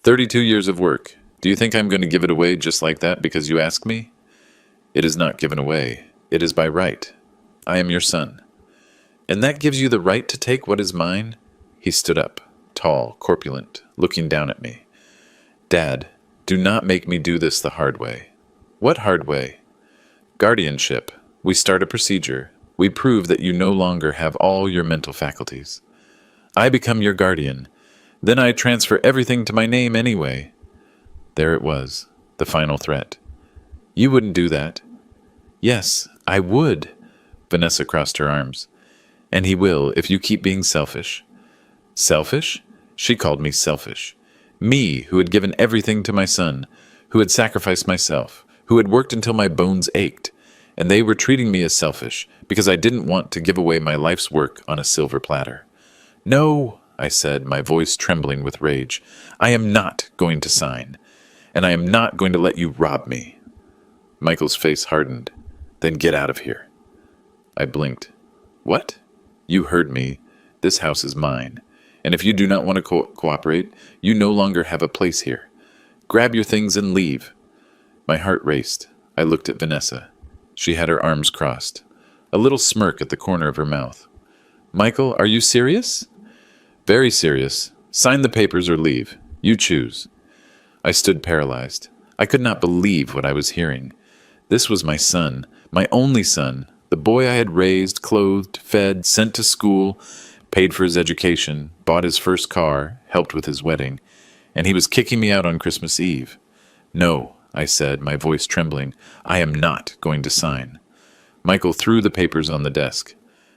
32 years of work. Do you think I'm going to give it away just like that because you ask me? It is not given away. It is by right. I am your son. And that gives you the right to take what is mine? He stood up, tall, corpulent, looking down at me. Dad, do not make me do this the hard way. What hard way? Guardianship. We start a procedure. We prove that you no longer have all your mental faculties. I become your guardian. Then I transfer everything to my name anyway. There it was, the final threat. You wouldn't do that. Yes, I would. Vanessa crossed her arms. And he will if you keep being selfish. Selfish? She called me selfish. Me, who had given everything to my son, who had sacrificed myself, who had worked until my bones ached, and they were treating me as selfish because I didn't want to give away my life's work on a silver platter. No, I said, my voice trembling with rage. I am not going to sign, and I am not going to let you rob me. Michael's face hardened. Then get out of here. I blinked. What? You heard me. This house is mine. And if you do not want to cooperate, you no longer have a place here. Grab your things and leave. My heart raced. I looked at Vanessa. She had her arms crossed, a little smirk at the corner of her mouth. Michael, are you serious? Very serious. Sign the papers or leave. You choose. I stood paralyzed. I could not believe what I was hearing. This was my son, my only son, the boy I had raised, clothed, fed, sent to school, paid for his education, bought his first car, helped with his wedding, and he was kicking me out on Christmas Eve. No, I said, my voice trembling, I am not going to sign. Michael threw the papers on the desk.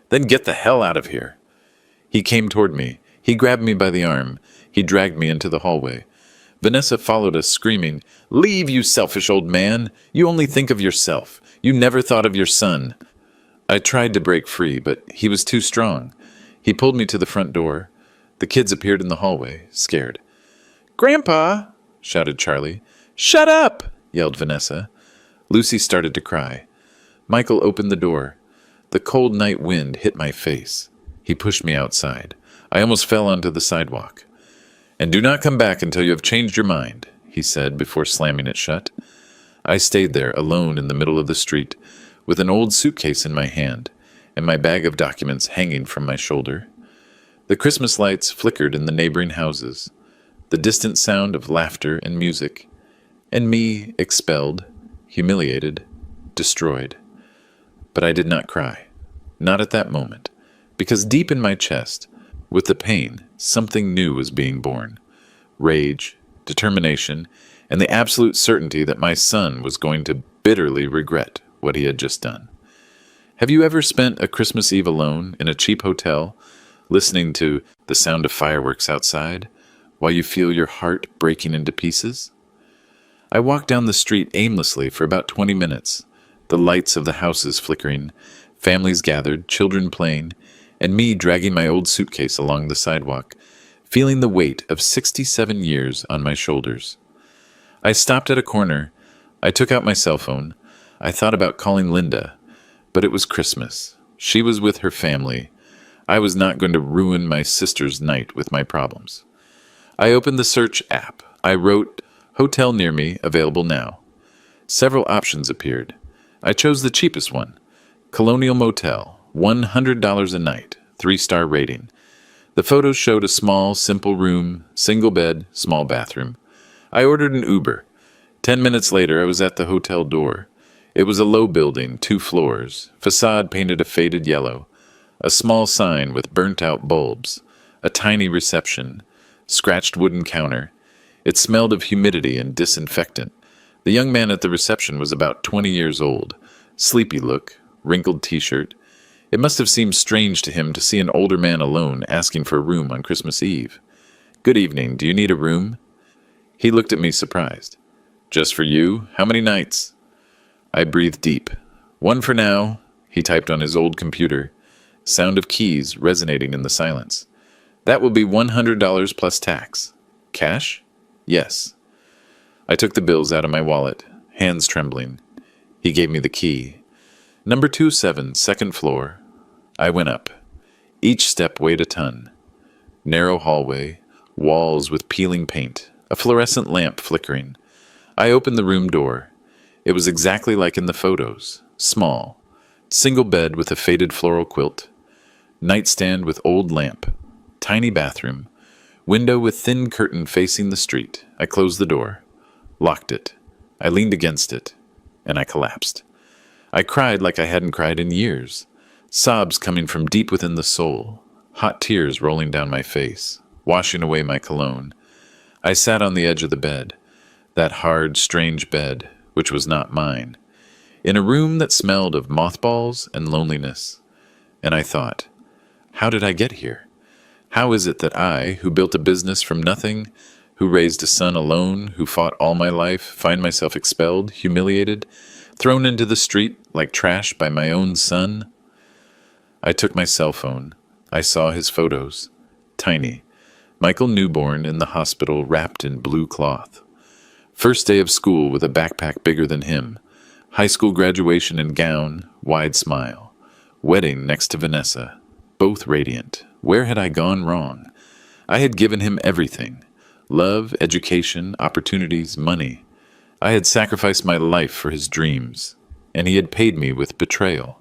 Then get the hell out of here. He came toward me. He grabbed me by the arm. He dragged me into the hallway. Vanessa followed us, screaming, Leave, you selfish old man! You only think of yourself. You never thought of your son. I tried to break free, but he was too strong. He pulled me to the front door. The kids appeared in the hallway, scared. Grandpa! Shouted Charlie. Shut up! Yelled Vanessa. Lucy started to cry. Michael opened the door. The cold night wind hit my face. He pushed me outside. I almost fell onto the sidewalk. And do not come back until you have changed your mind, he said before slamming it shut. I stayed there alone in the middle of the street, with an old suitcase in my hand and my bag of documents hanging from my shoulder. The Christmas lights flickered in the neighboring houses, the distant sound of laughter and music, and me expelled, humiliated, destroyed. But I did not cry, not at that moment, because deep in my chest, with the pain, something new was being born. Rage, determination, and the absolute certainty that my son was going to bitterly regret what he had just done. Have you ever spent a Christmas Eve alone in a cheap hotel, listening to the sound of fireworks outside, while you feel your heart breaking into pieces? I walked down the street aimlessly for about 20 minutes, the lights of the houses flickering, families gathered, children playing, and me dragging my old suitcase along the sidewalk, feeling the weight of 67 years on my shoulders. I stopped at a corner. I took out my cell phone. I thought about calling Linda, but it was Christmas. She was with her family. I was not going to ruin my sister's night with my problems. I opened the search app. I wrote, "Hotel near me, available now." Several options appeared. I chose the cheapest one, Colonial Motel, $100 a night, 3-star rating. The photos showed a small, simple room, single bed, small bathroom. I ordered an Uber. 10 minutes later, I was at the hotel door. It was a low building, 2 floors, facade painted a faded yellow, a small sign with burnt-out bulbs, a tiny reception, scratched wooden counter. It smelled of humidity and disinfectant. The young man at the reception was about 20 years old, sleepy look, wrinkled t-shirt. It must have seemed strange to him to see an older man alone asking for a room on Christmas Eve. "Good evening. Do you need a room?" He looked at me surprised. "Just for you? How many nights?" I breathed deep. "One for now," he typed on his old computer, sound of keys resonating in the silence. "That will be $100 plus tax." "Cash?" "Yes." I took the bills out of my wallet. hands trembling. He gave me the key. Number 27, second floor. I went up. Each step weighed a ton. Narrow hallway, walls with peeling paint, a fluorescent lamp flickering. I opened the room door. It was exactly like in the photos. Small. Single bed with a faded floral quilt. Nightstand with old lamp. Tiny bathroom. Window with thin curtain facing the street. I closed the door. Locked it. I leaned against it. And I collapsed. I cried like I hadn't cried in years. Sobs coming from deep within the soul. Hot tears rolling down my face, washing away my cologne. I sat on the edge of the bed. That hard, strange bed, which was not mine. In a room that smelled of mothballs and loneliness. And I thought, how did I get here? How is it that I, who built a business from nothing, who raised a son alone, who fought all my life, find myself expelled, humiliated, thrown into the street like trash by my own son? I took my cell phone. I saw his photos. Tiny. Michael newborn in the hospital wrapped in blue cloth. First day of school with a backpack bigger than him. High school graduation and gown, wide smile. Wedding next to Vanessa. Both radiant. Where had I gone wrong? I had given him everything. Love, education, opportunities, money. I had sacrificed my life for his dreams, and he had paid me with betrayal.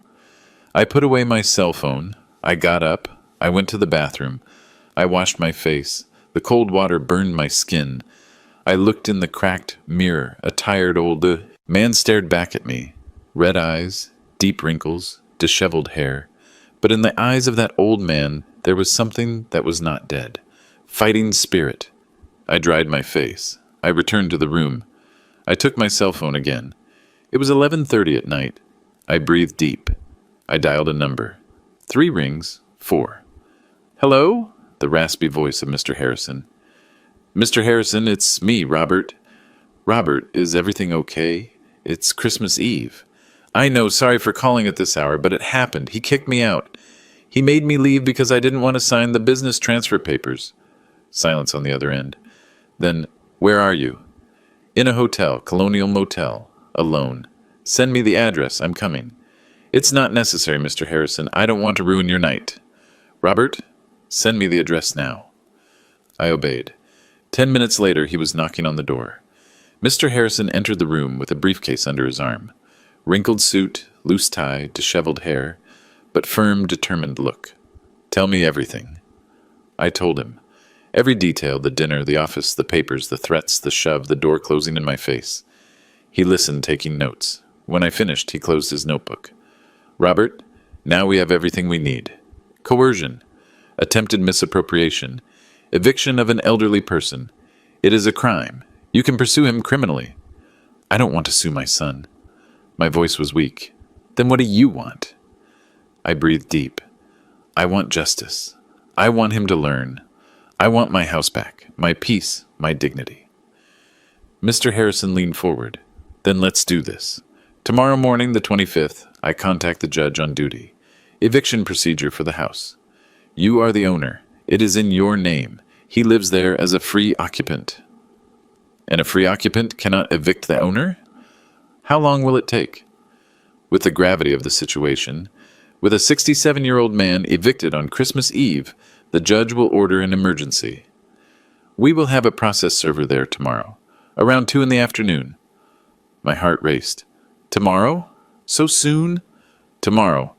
I put away my cell phone. I got up. I went to the bathroom. I washed my face. The cold water burned my skin. I looked in the cracked mirror. A tired old man stared back at me. Red eyes, deep wrinkles, disheveled hair. But in the eyes of that old man, there was something that was not dead. Fighting spirit. I dried my face. I returned to the room. I took my cell phone again. It was 11:30 at night. I breathed deep. I dialed a number. 3 rings, 4. Hello? The raspy voice of Mr. Harrison. Mr. Harrison, it's me, Robert. Robert, is everything okay? It's Christmas Eve. I know, sorry for calling at this hour, but it happened. He kicked me out. He made me leave because I didn't want to sign the business transfer papers. Silence on the other end. Then, where are you? In a hotel, Colonial Motel, alone. Send me the address, I'm coming. It's not necessary, Mr. Harrison. I don't want to ruin your night. Robert, send me the address now. I obeyed. 10 minutes later, he was knocking on the door. Mr. Harrison entered the room with a briefcase under his arm. Wrinkled suit, loose tie, disheveled hair, but firm, determined look. Tell me everything. I told him. Every detail, the dinner, the office, the papers, the threats, the shove, the door closing in my face. He listened, taking notes. When I finished, he closed his notebook. Robert, now we have everything we need. Coercion, attempted misappropriation, eviction of an elderly person. It is a crime. You can pursue him criminally. I don't want to sue my son. My voice was weak. Then what do you want? I breathed deep. I want justice. I want him to learn. I want my house back, my peace, my dignity. Mr. Harrison leaned forward. Then let's do this. Tomorrow morning, the 25th, I contact the judge on duty. Eviction procedure for the house. You are the owner. It is in your name. He lives there as a free occupant. And a free occupant cannot evict the owner? How long will it take? With the gravity of the situation, with a 67-year-old man evicted on Christmas Eve, the judge will order an emergency. We will have a process server there tomorrow, around 2 in the afternoon. My heart raced. Tomorrow? So soon? Tomorrow.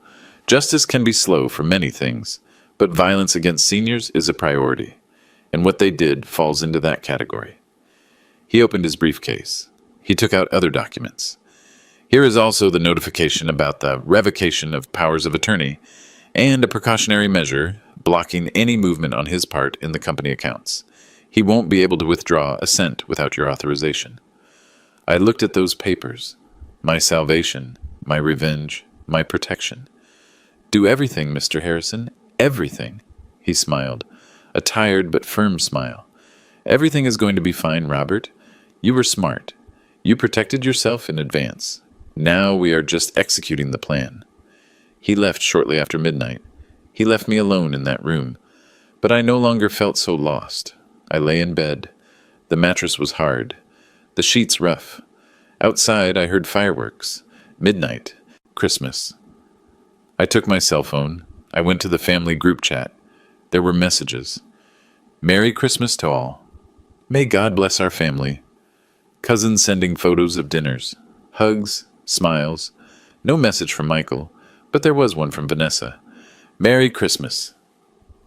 Justice can be slow for many things, but violence against seniors is a priority, and what they did falls into that category. He opened his briefcase. He took out other documents. Here is also the notification about the revocation of powers of attorney and a precautionary measure blocking any movement on his part in the company accounts. He won't be able to withdraw a cent without your authorization. I looked at those papers. My salvation, my revenge, my protection. Do everything, Mr. Harrison, everything. He smiled, a tired but firm smile. Everything is going to be fine, Robert. You were smart. You protected yourself in advance. Now we are just executing the plan. He left shortly after midnight. He left me alone in that room. But I no longer felt so lost. I lay in bed. The mattress was hard. The sheets rough. Outside, I heard fireworks. Midnight. Christmas. I took my cell phone. I went to the family group chat. There were messages. Merry Christmas to all. May God bless our family. Cousins sending photos of dinners. Hugs, smiles. No message from Michael, but there was one from Vanessa. Merry Christmas.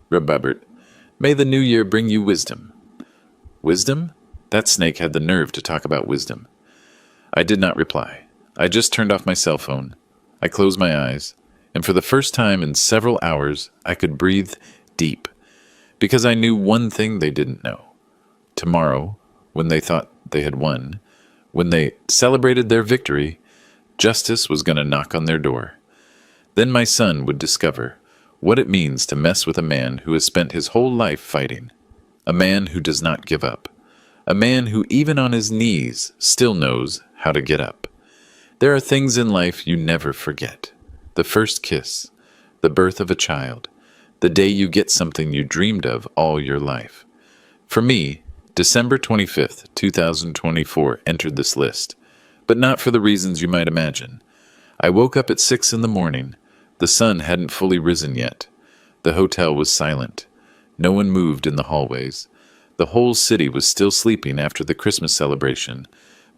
Rebubert. May the new year bring you wisdom. Wisdom? That snake had the nerve to talk about wisdom. I did not reply. I just turned off my cell phone. I closed my eyes, and for the first time in several hours, I could breathe deep, because I knew one thing they didn't know. Tomorrow, when they thought they had won, when they celebrated their victory, justice was going to knock on their door. Then my son would discover what it means to mess with a man who has spent his whole life fighting, a man who does not give up, a man who even on his knees still knows how to get up. There are things in life you never forget. The first kiss, the birth of a child, the day you get something you dreamed of all your life. For me, December 25th, 2024 entered this list, but not for the reasons you might imagine. I woke up at 6 in the morning. The sun hadn't fully risen yet. The hotel was silent. No one moved in the hallways. The whole city was still sleeping after the Christmas celebration,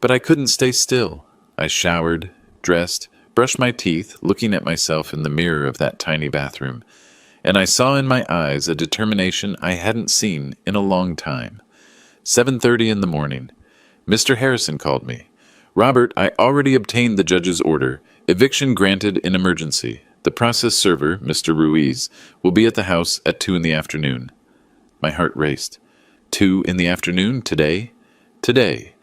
but I couldn't stay still. I showered, dressed, brushed my teeth, looking at myself in the mirror of that tiny bathroom, and I saw in my eyes a determination I hadn't seen in a long time. 7:30 in the morning. Mr. Harrison called me. Robert, I already obtained the judge's order. Eviction granted in emergency. The process server, Mr. Ruiz, will be at the house at 2 in the afternoon. My heart raced. 2 in the afternoon? Today? Today.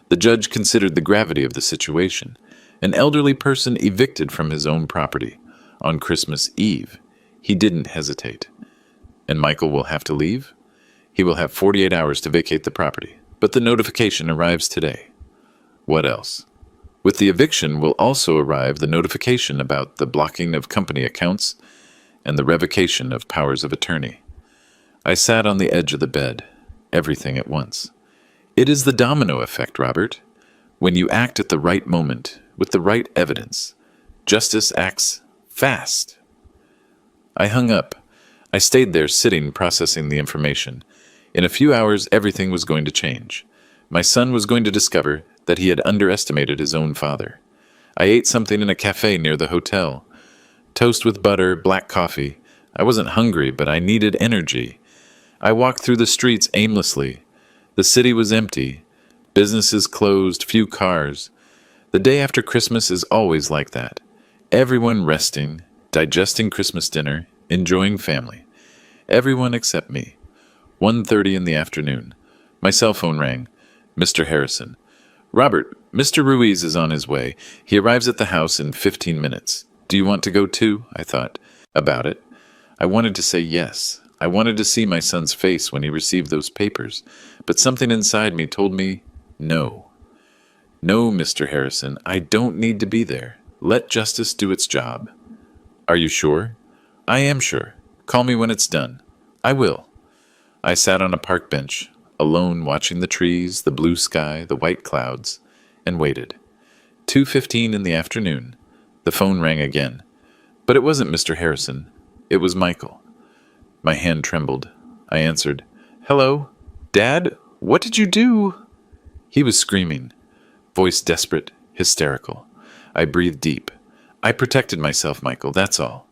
The judge considered the gravity of the situation. An elderly person evicted from his own property. On Christmas Eve. He didn't hesitate. And Michael will have to leave? He will have 48 hours to vacate the property, but the notification arrives today. What else? With the eviction will also arrive the notification about the blocking of company accounts and the revocation of powers of attorney. I sat on the edge of the bed, everything at once. It is the domino effect, Robert. When you act at the right moment, with the right evidence, justice acts fast. I hung up. I stayed there sitting, processing the information. In a few hours, everything was going to change. My son was going to discover that he had underestimated his own father. I ate something in a cafe near the hotel. Toast with butter, black coffee. I wasn't hungry, but I needed energy. I walked through the streets aimlessly. The city was empty. Businesses closed, few cars. The day after Christmas is always like that. Everyone resting, digesting Christmas dinner, enjoying family. Everyone except me. 1:30 in the afternoon. My cell phone rang. Mr. Harrison. Robert, Mr. Ruiz is on his way. He arrives at the house in 15 minutes. Do you want to go too? I thought about it. I wanted to say yes. I wanted to see my son's face when he received those papers, but something inside me told me no. No, Mr. Harrison, I don't need to be there. Let justice do its job. Are you sure? I am sure. Call me when it's done. I will. I sat on a park bench, alone watching the trees, the blue sky, the white clouds, and waited. 2:15 in the afternoon. The phone rang again. But it wasn't Mr. Harrison. It was Michael. My hand trembled. I answered, Hello? Dad? What did you do? He was screaming. Voice desperate, hysterical. I breathed deep. I protected myself, Michael, that's all.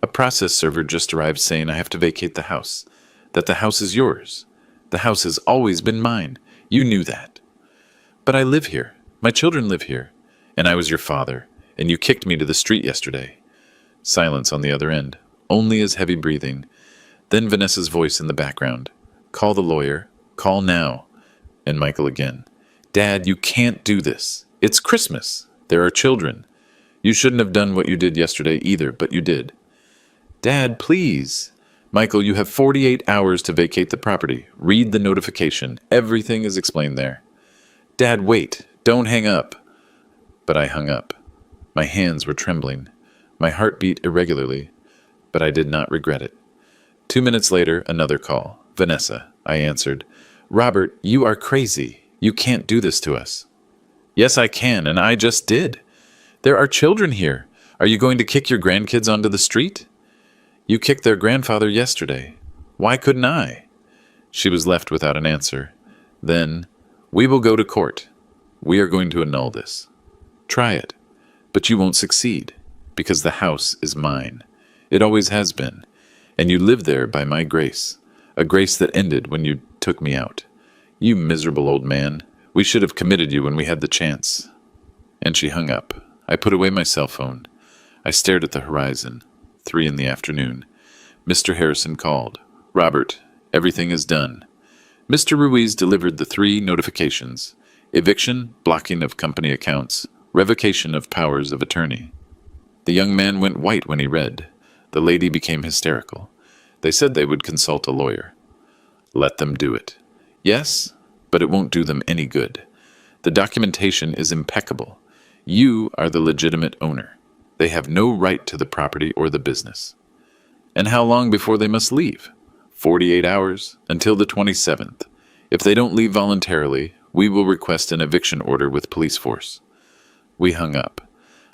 A process server just arrived saying I have to vacate the house. That the house is yours. The house has always been mine. You knew that. But I live here. My children live here. And I was your father. And you kicked me to the street yesterday. Silence on the other end. Only as heavy breathing. Then Vanessa's voice in the background. Call the lawyer. Call now. And Michael again. Dad, you can't do this. It's Christmas. There are children. You shouldn't have done what you did yesterday either, but you did. Dad, please. Michael, you have 48 hours to vacate the property. Read the notification. Everything is explained there. Dad, wait. Don't hang up. But I hung up. My hands were trembling. My heart beat irregularly, but I did not regret it. 2 minutes later, another call. Vanessa, I answered. Robert, you are crazy. You can't do this to us. Yes, I can, and I just did. There are children here. Are you going to kick your grandkids onto the street? You kicked their grandfather yesterday. Why couldn't I? She was left without an answer. Then, we will go to court. We are going to annul this. Try it. But you won't succeed, because the house is mine. It always has been. And you live there by my grace, a grace that ended when you took me out. You miserable old man. We should have committed you when we had the chance. And she hung up. I put away my cell phone. I stared at the horizon. 3 in the afternoon. Mr. Harrison called. Robert, everything is done. Mr. Ruiz delivered the 3 notifications. Eviction, blocking of company accounts, revocation of powers of attorney. The young man went white when he read. The lady became hysterical. They said they would consult a lawyer. Let them do it. Yes, but it won't do them any good. The documentation is impeccable. You are the legitimate owner. They have no right to the property or the business. And how long before they must leave? 48 hours, until the 27th. If they don't leave voluntarily, we will request an eviction order with police force. We hung up.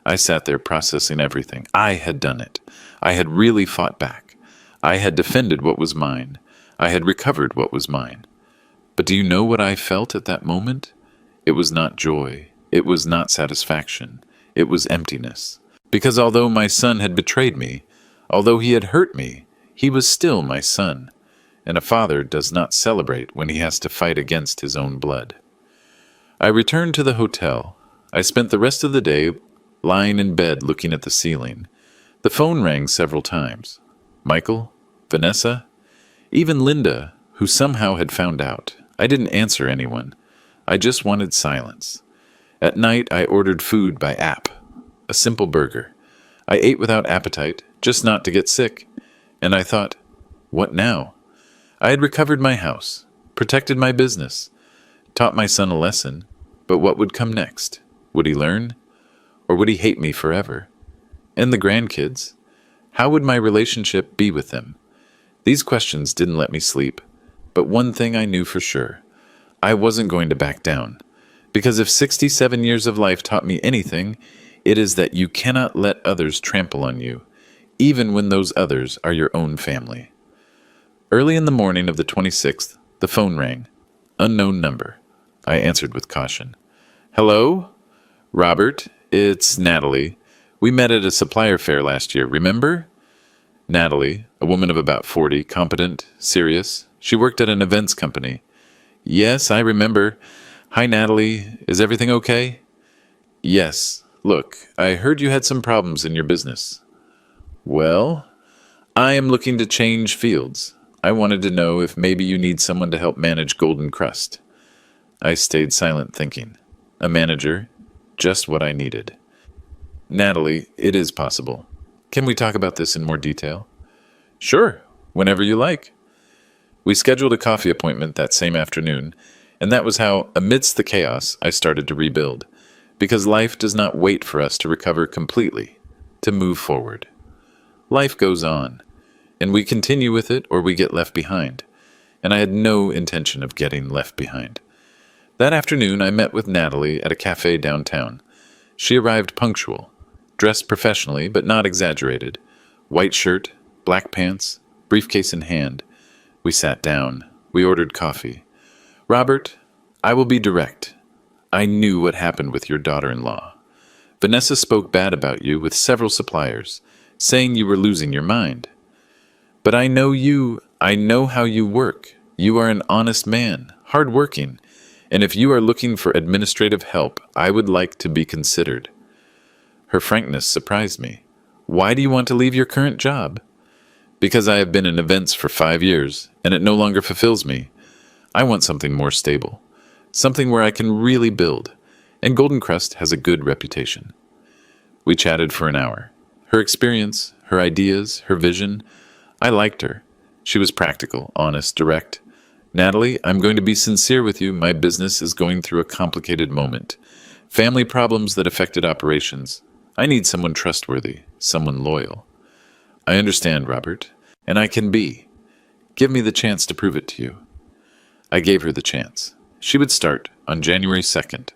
I sat there processing everything. I had done it. I had really fought back. I had defended what was mine. I had recovered what was mine. But do you know what I felt at that moment? It was not joy. It was not satisfaction. It was emptiness. Because although my son had betrayed me, although he had hurt me, he was still my son. And a father does not celebrate when he has to fight against his own blood. I returned to the hotel. I spent the rest of the day lying in bed looking at the ceiling. The phone rang several times. Michael? Vanessa? Even Linda, who somehow had found out. I didn't answer anyone. I just wanted silence. At night, I ordered food by app. A simple burger. I ate without appetite, just not to get sick. And I thought, what now? I had recovered my house, protected my business, taught my son a lesson, but what would come next? Would he learn? Or would he hate me forever? And the grandkids? How would my relationship be with them? These questions didn't let me sleep. But one thing I knew for sure. I wasn't going to back down. Because if 67 years of life taught me anything, it is that you cannot let others trample on you, even when those others are your own family. Early in the morning of the 26th, the phone rang. Unknown number. I answered with caution. Hello? Robert, it's Natalie. We met at a supplier fair last year, remember? Natalie, a woman of about 40, competent, serious. She worked at an events company. Yes, I remember. Hi, Natalie. Is everything okay? Yes. Look, I heard you had some problems in your business. Well, I am looking to change fields. I wanted to know if maybe you need someone to help manage Golden Crust. I stayed silent thinking. A manager, just what I needed. Natalie, it is possible. Can we talk about this in more detail? Sure, whenever you like. We scheduled a coffee appointment that same afternoon, and that was how, amidst the chaos, I started to rebuild. Because life does not wait for us to recover completely, to move forward. Life goes on, and we continue with it or we get left behind. And I had no intention of getting left behind. That afternoon, I met with Natalie at a cafe downtown. She arrived punctual, dressed professionally but not exaggerated. White shirt, black pants, briefcase in hand. We sat down. We ordered coffee. Robert, I will be direct. I knew what happened with your daughter-in-law. Vanessa spoke bad about you with several suppliers, saying you were losing your mind. But I know you. I know how you work. You are an honest man, hard-working, and if you are looking for administrative help, I would like to be considered. Her frankness surprised me. Why do you want to leave your current job? Because I have been in events for 5 years, and it no longer fulfills me. I want something more stable, something where I can really build, and Golden Crust has a good reputation. We chatted for an hour. Her experience, her ideas, her vision. I liked her. She was practical, honest, direct. Natalie, I'm going to be sincere with you. My business is going through a complicated moment. Family problems that affected operations. I need someone trustworthy, someone loyal. I understand, Robert, and I can be. Give me the chance to prove it to you. I gave her the chance. She would start on January 2nd.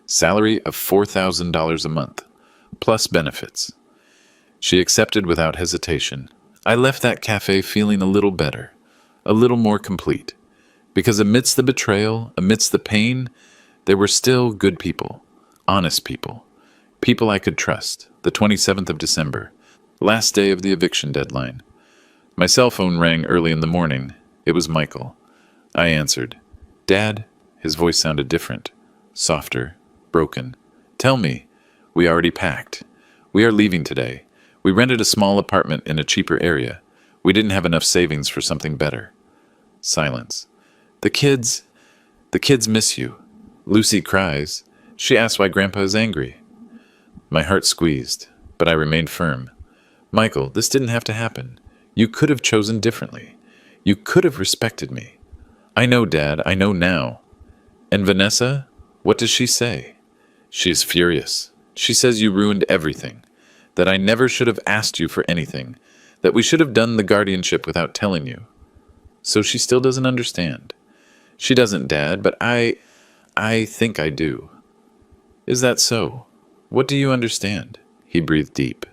salary of $4,000 a month, plus benefits. She accepted without hesitation. I left that cafe feeling a little better, a little more complete, because amidst the betrayal, amidst the pain, there were still good people, honest people, people I could trust. The 27th of December, last day of the eviction deadline. My cell phone rang early in the morning. It was Michael. I answered. Dad? His voice sounded different, softer, broken. Tell me. We already packed. We are leaving today. We rented a small apartment in a cheaper area. We didn't have enough savings for something better. Silence. The kids miss you. Lucy cries. She asks why Grandpa is angry. My heart squeezed, but I remained firm. Michael, this didn't have to happen. You could have chosen differently. You could have respected me. I know, Dad, I know now. And Vanessa, what does she say? She is furious. She says you ruined everything, that I never should have asked you for anything, that we should have done the guardianship without telling you. So she still doesn't understand. She doesn't, Dad, but I think I do. Is that so? What do you understand? He breathed deep.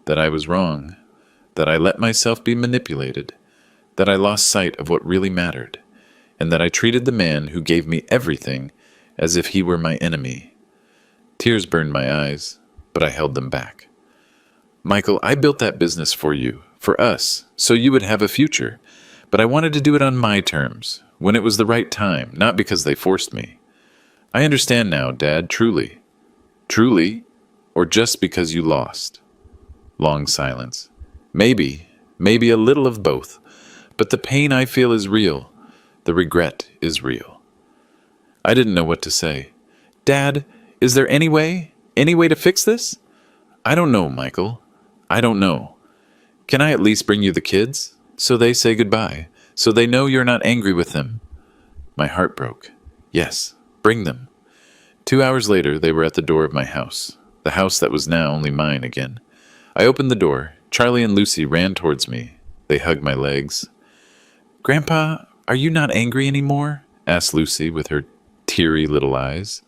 That I was wrong, that I let myself be manipulated, that I lost sight of what really mattered, and that I treated the man who gave me everything as if he were my enemy. Tears burned my eyes, but I held them back. Michael, I built that business for you, for us, so you would have a future, but I wanted to do it on my terms, when it was the right time, not because they forced me. I understand now, Dad, truly. Truly, or just because you lost? Long silence. Maybe a little of both, but the pain I feel is real. The regret is real. I didn't know what to say. Dad, is there any way to fix this? I don't know, Michael. I don't know. Can I at least bring you the kids? So they say goodbye, so they know you're not angry with them. My heart broke. Yes, bring them. 2 hours later, they were at the door of my house, the house that was now only mine again. I opened the door. Charlie and Lucy ran towards me. They hugged my legs. Grandpa, are you not angry anymore? Asked Lucy with her teary little eyes.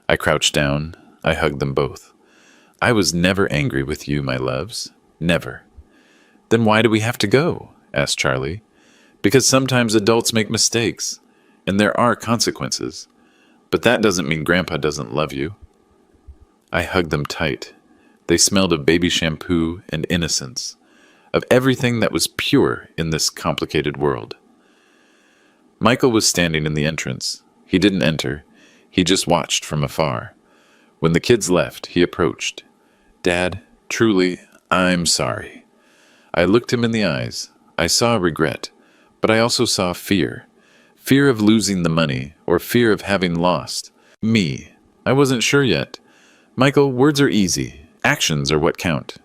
I crouched down. I hugged them both. I was never angry with you, my loves. Never. Then why do we have to go? Asked Charlie. Because sometimes adults make mistakes, and there are consequences. But that doesn't mean Grandpa doesn't love you. I hugged them tight. They smelled of baby shampoo and innocence, of everything that was pure in this complicated world. Michael was standing in the entrance. He didn't enter. He just watched from afar. When the kids left, he approached. Dad, truly, I'm sorry. I looked him in the eyes. I saw regret, but I also saw fear. Fear of losing the money, or fear of having lost me. I wasn't sure yet. Michael, words are easy. Actions are what count.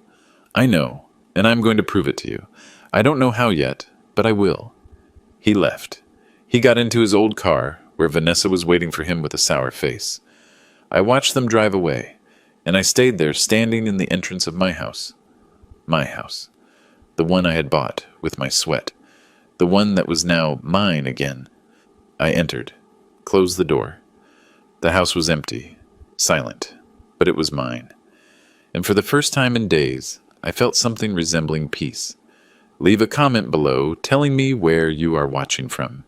I know, and I'm going to prove it to you. I don't know how yet, but I will. He left. He got into his old car, where Vanessa was waiting for him with a sour face. I watched them drive away, and I stayed there standing in the entrance of my house. My house. The one I had bought with my sweat. The one that was now mine again. I entered, closed the door. The house was empty, silent, but it was mine. And for the first time in days, I felt something resembling peace. Leave a comment below telling me where you are watching from.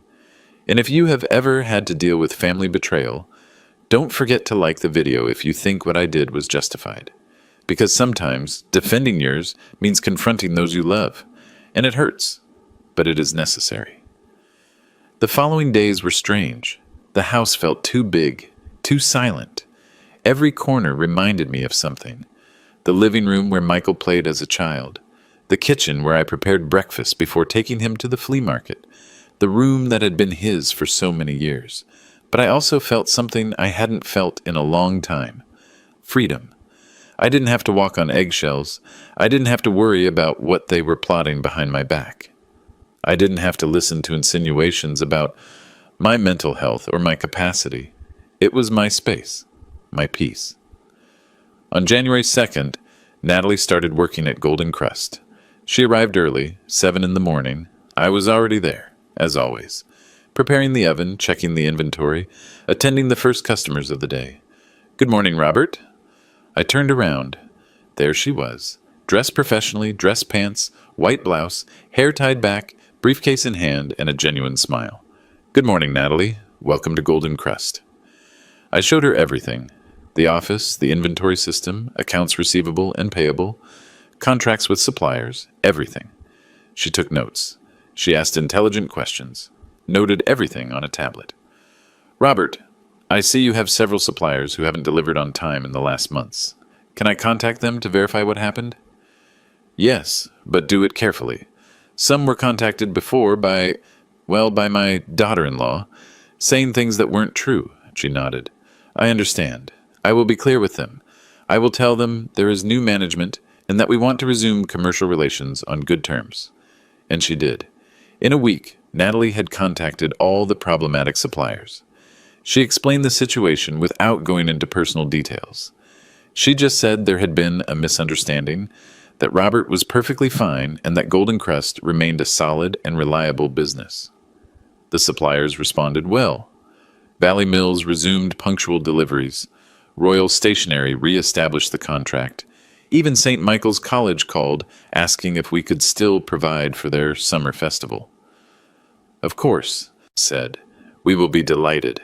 And if you have ever had to deal with family betrayal, don't forget to like the video if you think what I did was justified. Because sometimes defending yours means confronting those you love, and it hurts, but it is necessary. The following days were strange. The house felt too big, too silent. Every corner reminded me of something. The living room where Michael played as a child. The kitchen where I prepared breakfast before taking him to the flea market. The room that had been his for so many years. But I also felt something I hadn't felt in a long time. Freedom. I didn't have to walk on eggshells. I didn't have to worry about what they were plotting behind my back. I didn't have to listen to insinuations about my mental health or my capacity. It was my space, my peace. On January 2nd, Natalie started working at Golden Crust. She arrived early, 7 in the morning. I was already there, as always, preparing the oven, checking the inventory, attending the first customers of the day. Good morning, Robert. I turned around. There she was, dressed professionally, dress pants, white blouse, hair tied back, briefcase in hand, and a genuine smile. Good morning, Natalie. Welcome to Golden Crest. I showed her everything. The office, the inventory system, accounts receivable and payable, contracts with suppliers, everything. She took notes. She asked intelligent questions, noted everything on a tablet. Robert, I see you have several suppliers who haven't delivered on time in the last months. Can I contact them to verify what happened? Yes, but do it carefully. Some were contacted before by my daughter-in-law, saying things that weren't true. She nodded. I understand. I will be clear with them. I will tell them there is new management and that we want to resume commercial relations on good terms. And she did. In a week, Natalie had contacted all the problematic suppliers. She explained the situation without going into personal details. She just said there had been a misunderstanding, that Robert was perfectly fine, and that Golden Crest remained a solid and reliable business. The suppliers responded well. Valley Mills resumed punctual deliveries. Royal Stationery re-established the contract. Even St. Michael's College called, asking if we could still provide for their summer festival. Of course, said, we will be delighted.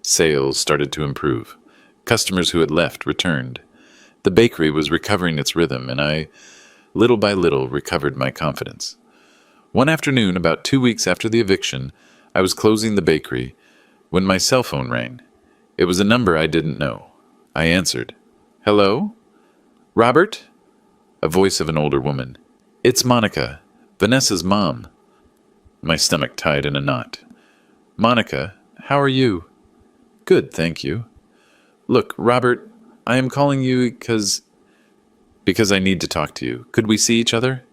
Sales started to improve. Customers who had left returned. The bakery was recovering its rhythm, and I, little by little, recovered my confidence. One afternoon, about 2 weeks after the eviction, I was closing the bakery when my cell phone rang. It was a number I didn't know. I answered. Hello? Robert? A voice of an older woman. It's Monica, Vanessa's mom. My stomach tied in a knot. Monica, how are you? Good, thank you. Look, Robert, I am calling you because I need to talk to you. Could we see each other?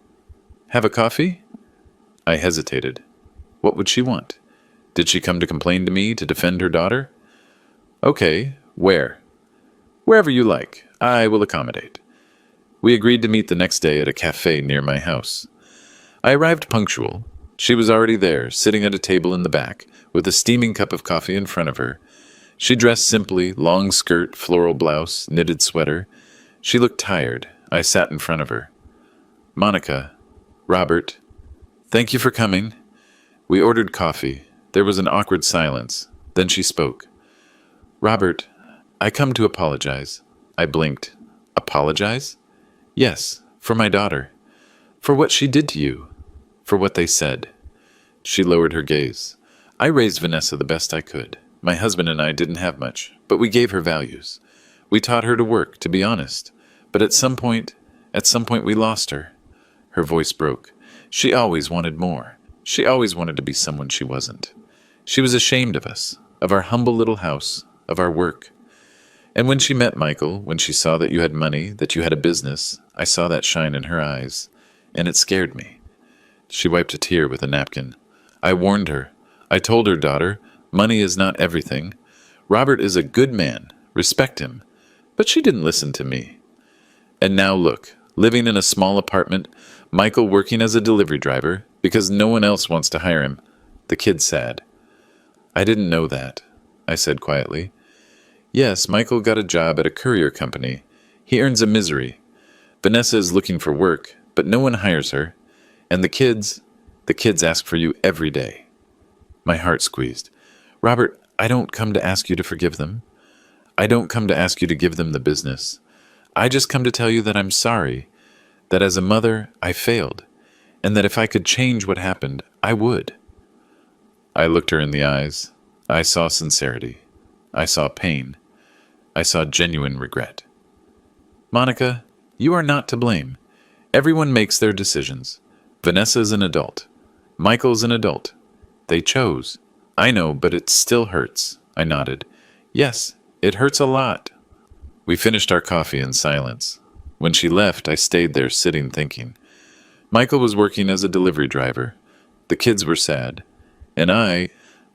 Have a coffee? I hesitated. What would she want? Did she come to complain to me to defend her daughter? Okay, where? Wherever you like. I will accommodate. We agreed to meet the next day at a cafe near my house. I arrived punctual. She was already there, sitting at a table in the back, with a steaming cup of coffee in front of her. She dressed simply, long skirt, floral blouse, knitted sweater. She looked tired. I sat in front of her. Monica, Robert, thank you for coming. We ordered coffee. There was an awkward silence. Then she spoke. Robert, I come to apologize. I blinked. Apologize? Yes, for my daughter. For what she did to you. For what they said. She lowered her gaze. I raised Vanessa the best I could. My husband and I didn't have much, but we gave her values. We taught her to work, to be honest. But at some point we lost her. Her voice broke. She always wanted more. She always wanted to be someone she wasn't. She was ashamed of us, of our humble little house, of our work. And when she met Michael, when she saw that you had money, that you had a business, I saw that shine in her eyes, and it scared me. She wiped a tear with a napkin. I warned her. I told her, daughter, money is not everything. Robert is a good man. Respect him. But she didn't listen to me. And now look, living in a small apartment, Michael working as a delivery driver because no one else wants to hire him. The kid's sad. I didn't know that, I said quietly. Yes, Michael got a job at a courier company. He earns a misery. Vanessa is looking for work, but no one hires her. And the kids ask for you every day. My heart squeezed. Robert, I don't come to ask you to forgive them. I don't come to ask you to give them the business. I just come to tell you that I'm sorry, that as a mother, I failed, and that if I could change what happened, I would. I looked her in the eyes. I saw sincerity. I saw pain. I saw genuine regret. Monica, you are not to blame. Everyone makes their decisions. Vanessa's an adult. Michael's an adult. They chose. I know, but it still hurts. I nodded. Yes, it hurts a lot. We finished our coffee in silence. When she left, I stayed there sitting thinking. Michael was working as a delivery driver. The kids were sad. And I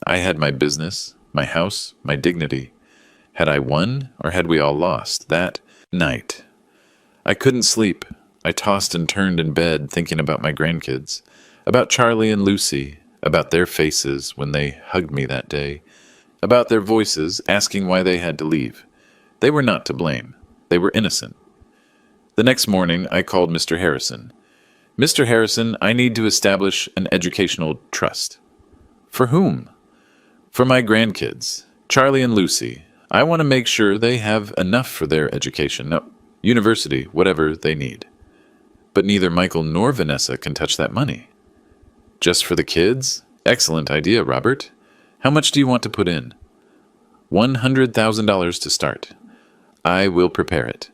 had my business, my house, my dignity. Had I won, or had we all lost? That night. I couldn't sleep. I tossed and turned in bed thinking about my grandkids, about Charlie and Lucy, about their faces when they hugged me that day, about their voices asking why they had to leave. They were not to blame. They were innocent. The next morning, I called Mr. Harrison. Mr. Harrison, I need to establish an educational trust. For whom? For my grandkids, Charlie and Lucy. I want to make sure they have enough for their education, no, university, whatever they need. But neither Michael nor Vanessa can touch that money. Just for the kids? Excellent idea, Robert. How much do you want to put in? $100,000 to start. I will prepare it.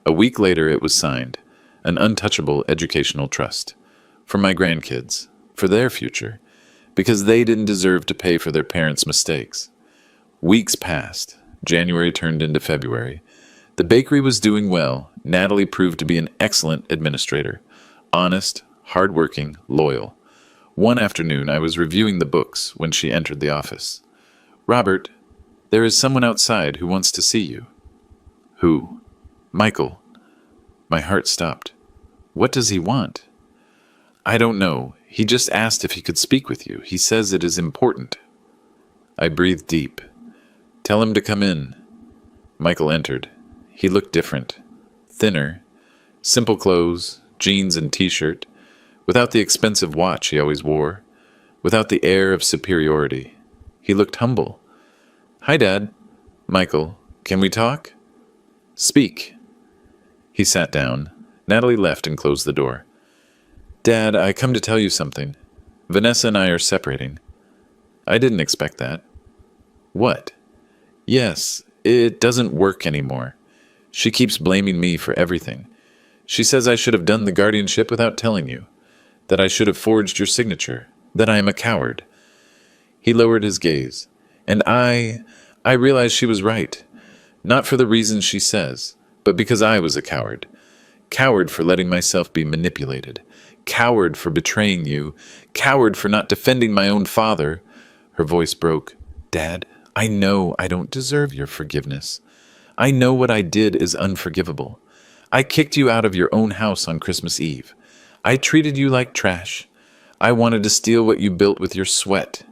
A week later it was signed, an untouchable educational trust. For my grandkids, for their future, because they didn't deserve to pay for their parents' mistakes. Weeks passed. January turned into February. The bakery was doing well. Natalie proved to be an excellent administrator. Honest, hardworking, loyal. One afternoon I was reviewing the books when she entered the office. Robert, there is someone outside who wants to see you. Who? Michael. My heart stopped. What does he want? I don't know. He just asked if he could speak with you. He says it is important. I breathed deep. Tell him to come in. Michael entered. He looked different. Thinner. Simple clothes, jeans and t-shirt. Without the expensive watch he always wore. Without the air of superiority. He looked humble. Hi, Dad. Michael, can we talk? Speak. He sat down. Natalie left and closed the door. Dad, I come to tell you something. Vanessa and I are separating. I didn't expect that. What? Yes, it doesn't work anymore. She keeps blaming me for everything. She says I should have done the guardianship without telling you. That I should have forged your signature. That I am a coward. He lowered his gaze. And I realized she was right. Not for the reasons she says, but because I was a coward. Coward for letting myself be manipulated. Coward for betraying you. Coward for not defending my own father. Her voice broke. Dad, I know I don't deserve your forgiveness. I know what I did is unforgivable. I kicked you out of your own house on Christmas Eve. I treated you like trash. I wanted to steal what you built with your sweat.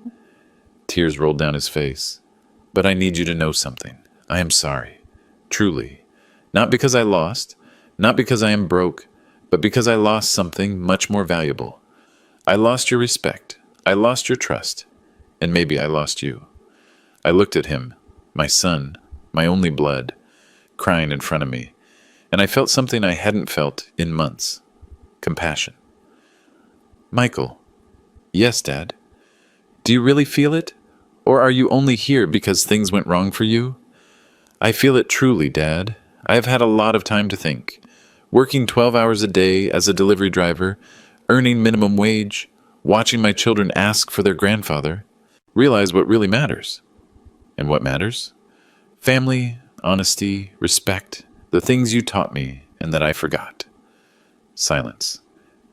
Tears rolled down his face. But I need you to know something. I am sorry. Truly. Not because I lost, not because I am broke, but because I lost something much more valuable. I lost your respect. I lost your trust. And maybe I lost you. I looked at him, my son, my only blood, crying in front of me, and I felt something I hadn't felt in months. Compassion. Michael. Yes, Dad. Do you really feel it? Or are you only here because things went wrong for you? I feel it truly, Dad. I have had a lot of time to think. Working 12 hours a day as a delivery driver, earning minimum wage, watching my children ask for their grandfather, realize what really matters. And what matters? Family, honesty, respect, the things you taught me and that I forgot. Silence.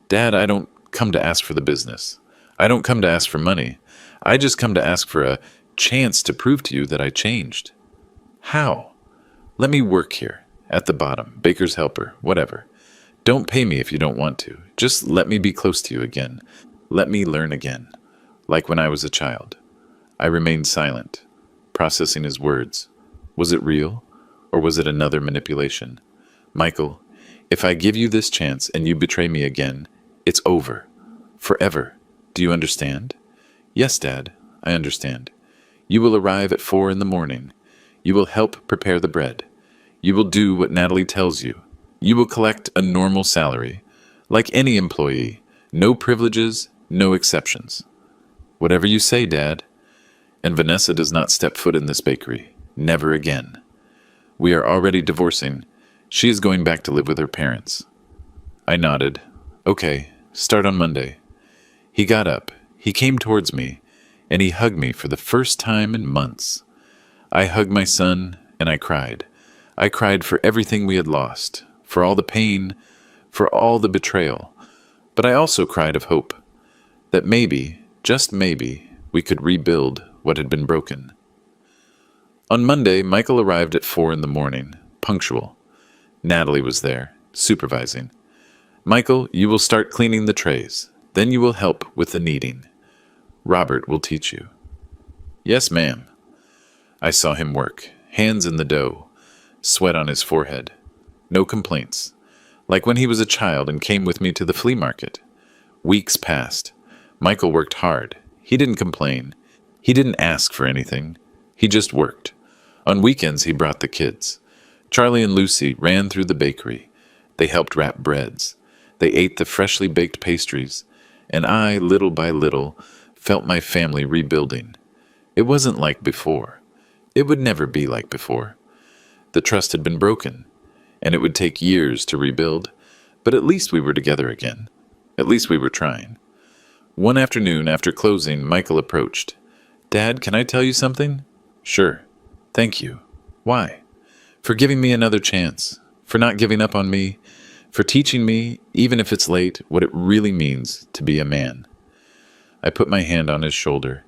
Dad, I don't come to ask for the business. I don't come to ask for money. I just come to ask for a chance to prove to you that I changed. How? Let me work here, at the bottom, baker's helper, whatever. Don't pay me if you don't want to. Just let me be close to you again. Let me learn again, like when I was a child. I remained silent, processing his words. Was it real, or was it another manipulation? Michael, if I give you this chance and you betray me again, it's over. Forever. Do you understand? Yes, Dad, I understand. You will arrive at 4 a.m. You will help prepare the bread. You will do what Natalie tells you. You will collect a normal salary. Like any employee. No privileges, no exceptions. Whatever you say, Dad. And Vanessa does not step foot in this bakery. Never again. We are already divorcing. She is going back to live with her parents. I nodded. Okay, start on Monday. He got up. He came towards me, and he hugged me for the first time in months. I hugged my son, and I cried. I cried for everything we had lost, for all the pain, for all the betrayal. But I also cried of hope, that maybe, just maybe, we could rebuild what had been broken. On Monday, Michael arrived at 4 a.m, punctual. Natalie was there, supervising. Michael, you will start cleaning the trays. Then you will help with the kneading. Robert will teach you. Yes, ma'am. I saw him work, hands in the dough. sweat on his forehead. No complaints. Like when he was a child and came with me to the flea market. Weeks passed. Michael worked hard. He didn't complain. He didn't ask for anything. He just worked. On weekends, he brought the kids. Charlie and Lucy ran through the bakery. They helped wrap breads. They ate the freshly baked pastries. And I, little by little, felt my family rebuilding. It wasn't like before. It would never be like before. The trust had been broken, and it would take years to rebuild, but at least we were together again. At least we were trying. One afternoon after closing, Michael approached. "Dad, can I tell you something?" "Sure." "Thank you." "Why?" "For giving me another chance, for not giving up on me, for teaching me, even if it's late, what it really means to be a man." I put my hand on his shoulder.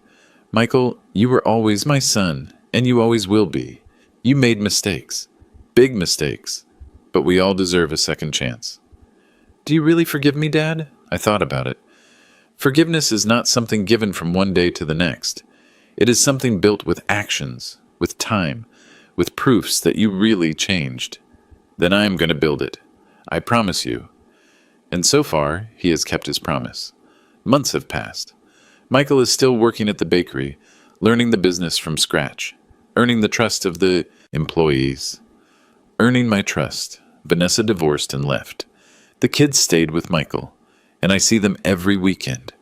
"Michael, you were always my son, and you always will be. You made mistakes, big mistakes, but we all deserve a second chance." "Do you really forgive me, Dad?" I thought about it. Forgiveness is not something given from one day to the next. It is something built with actions, with time, with proofs that you really changed. "Then I am going to build it. I promise you." And so far, he has kept his promise. Months have passed. Michael is still working at the bakery, learning the business from scratch, earning the trust of the employees. Earning my trust, Vanessa divorced and left. The kids stayed with Michael, and I see them every weekend.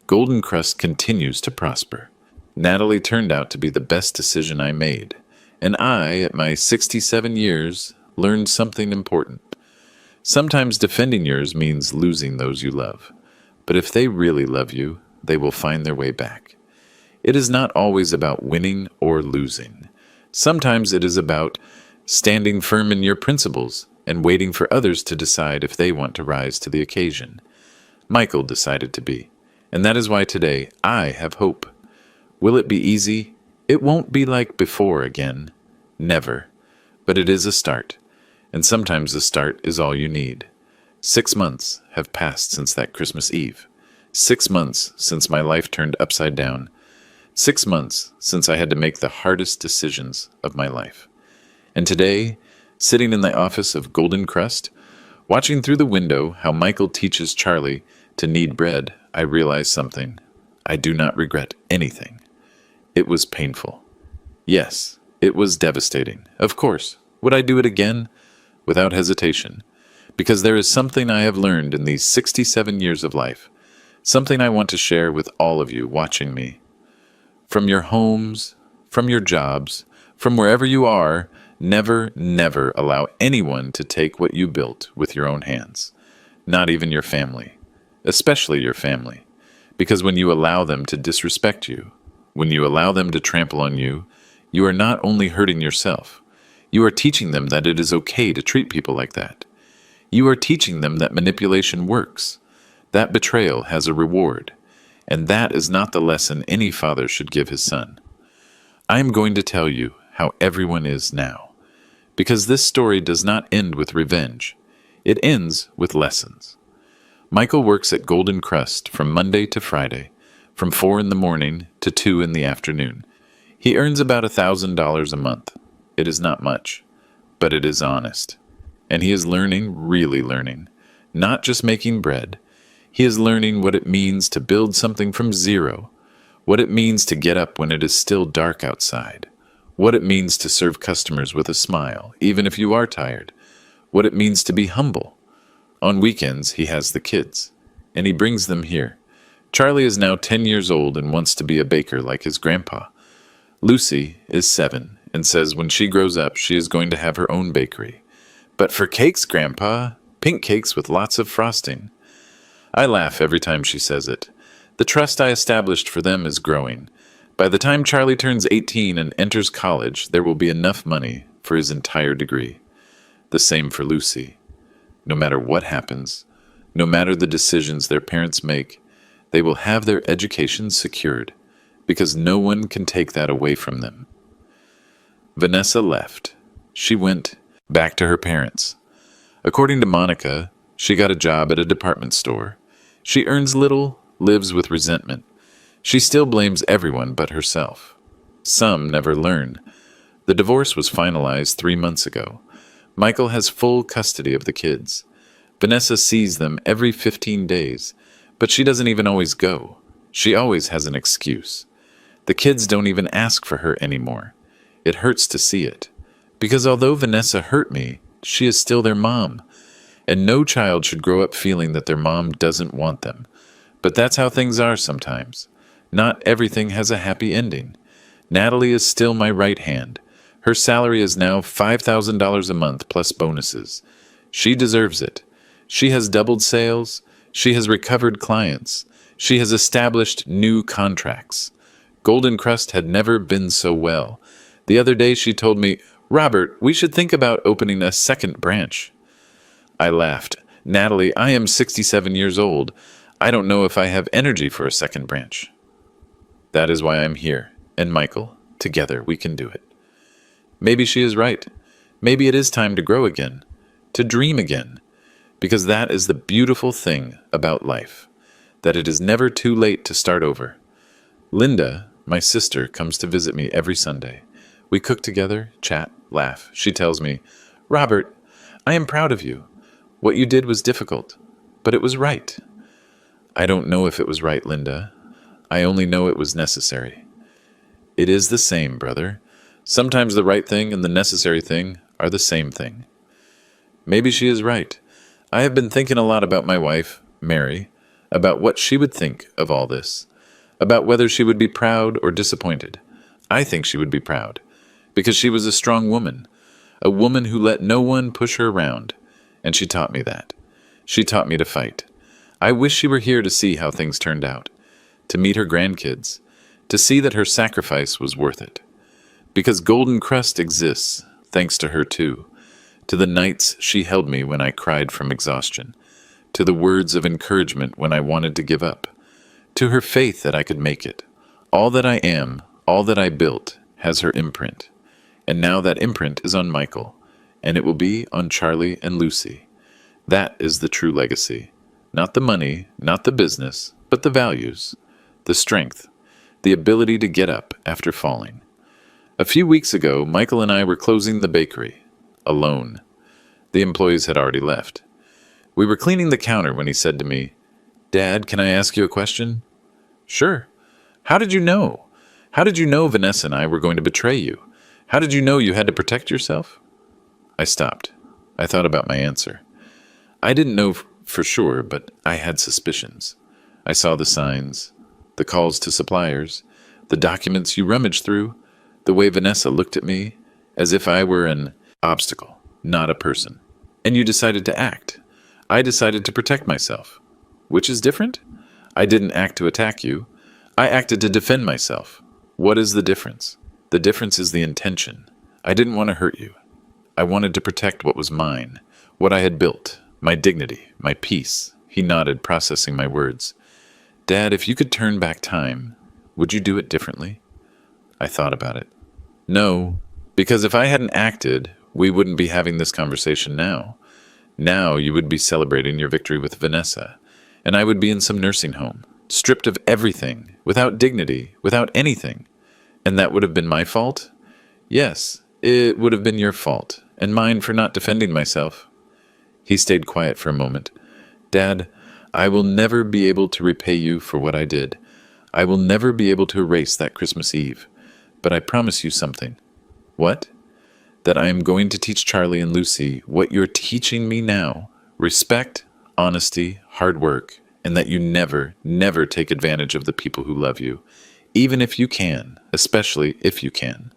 Golden Crust continues to prosper. Natalie turned out to be the best decision I made, and I, at my 67 years, learned something important. Sometimes defending yours means losing those you love, but if they really love you, they will find their way back. It is not always about winning or losing. Sometimes it is about standing firm in your principles and waiting for others to decide if they want to rise to the occasion. Michael decided to be, and that is why today I have hope. Will it be easy? It won't be like before again. Never. But it is a start, and sometimes a start is all you need. 6 months have passed since that Christmas Eve. 6 months since my life turned upside down. 6 months since I had to make the hardest decisions of my life. And today, sitting in the office of Golden Crust, watching through the window how Michael teaches Charlie to knead bread, I realize something. I do not regret anything. It was painful. Yes, it was devastating. Of course. Would I do it again? Without hesitation. Because there is something I have learned in these 67 years of life. Something I want to share with all of you watching me. From your homes, from your jobs, from wherever you are, never, never allow anyone to take what you built with your own hands. Not even your family. Especially your family. Because when you allow them to disrespect you, when you allow them to trample on you, you are not only hurting yourself, you are teaching them that it is okay to treat people like that. You are teaching them that manipulation works, that betrayal has a reward, and that is not the lesson any father should give his son. I am going to tell you how everyone is now, because this story does not end with revenge. It ends with lessons. Michael works at Golden Crust from Monday to Friday, from 4 in the morning to 2 in the afternoon. He earns about $1,000 a month. It is not much, but it is honest. And he is learning, really learning, not just making bread. He is learning what it means to build something from zero, what it means to get up when it is still dark outside, what it means to serve customers with a smile, even if you are tired, what it means to be humble. On weekends, he has the kids, and he brings them here. Charlie is now 10 years old and wants to be a baker like his grandpa. Lucy is 7 and says when she grows up, she is going to have her own bakery. But for cakes, Grandpa, pink cakes with lots of frosting. I laugh every time she says it. The trust I established for them is growing. By the time Charlie turns 18 and enters college, there will be enough money for his entire degree. The same for Lucy. No matter what happens, no matter the decisions their parents make, they will have their education secured, because no one can take that away from them. Vanessa left. She went back to her parents. According to Monica, she got a job at a department store. She earns little, lives with resentment. She still blames everyone but herself. Some never learn. The divorce was finalized 3 months ago. Michael has full custody of the kids. Vanessa sees them every 15 days, but she doesn't even always go. She always has an excuse. The kids don't even ask for her anymore. It hurts to see it. Because although Vanessa hurt me, she is still their mom. And no child should grow up feeling that their mom doesn't want them. But that's how things are sometimes. Not everything has a happy ending. Natalie is still my right hand. Her salary is now $5,000 a month plus bonuses. She deserves it. She has doubled sales. She has recovered clients. She has established new contracts. Golden Crust had never been so well. The other day she told me, "Robert, we should think about opening a second branch." I laughed. "Natalie, I am 67 years old. I don't know if I have energy for a second branch." That is why I'm here. And Michael, together we can do it. Maybe she is right. Maybe it is time to grow again, to dream again, because that is the beautiful thing about life, that it is never too late to start over. Linda, my sister, comes to visit me every Sunday. We cook together, chat, laugh. She tells me, "Robert, I am proud of you. What you did was difficult, but it was right." I don't know if it was right, Linda. I only know it was necessary. It is the same, brother. Sometimes the right thing and the necessary thing are the same thing. Maybe she is right. I have been thinking a lot about my wife, Mary, about what she would think of all this, about whether she would be proud or disappointed. I think she would be proud, because she was a strong woman, a woman who let no one push her around, and she taught me that. She taught me to fight. I wish she were here to see how things turned out, to meet her grandkids, to see that her sacrifice was worth it. Because Golden Crust exists, thanks to her too, to the nights she held me when I cried from exhaustion, to the words of encouragement when I wanted to give up, to her faith that I could make it. All that I am, all that I built, has her imprint. And now that imprint is on Michael, and it will be on Charlie and Lucy. That is the true legacy. Not the money, not the business, but the values, the strength, the ability to get up after falling. A few weeks ago, Michael and I were closing the bakery, alone. The employees had already left. We were cleaning the counter when he said to me, "Dad, can I ask you a question?" "Sure." "How did you know? How did you know Vanessa and I were going to betray you? How did you know you had to protect yourself?" I stopped. I thought about my answer. I didn't know for sure, but I had suspicions. I saw the signs, the calls to suppliers, the documents you rummaged through, the way Vanessa looked at me, as if I were an obstacle, not a person. And you decided to act. I decided to protect myself. Which is different? I didn't act to attack you. I acted to defend myself. What is the difference? The difference is the intention. I didn't want to hurt you. I wanted to protect what was mine, what I had built, my dignity, my peace. He nodded, processing my words. "Dad, if you could turn back time, would you do it differently?" I thought about it. No, because if I hadn't acted, we wouldn't be having this conversation now. Now you would be celebrating your victory with Vanessa, and I would be in some nursing home, stripped of everything, without dignity, without anything. And that would have been my fault? Yes, it would have been your fault, and mine for not defending myself. He stayed quiet for a moment. "Dad, I will never be able to repay you for what I did. I will never be able to erase that Christmas Eve. But I promise you something." "What?" "That I am going to teach Charlie and Lucy what you're teaching me now. Respect, honesty, hard work, and that you never, never take advantage of the people who love you, even if you can, especially if you can."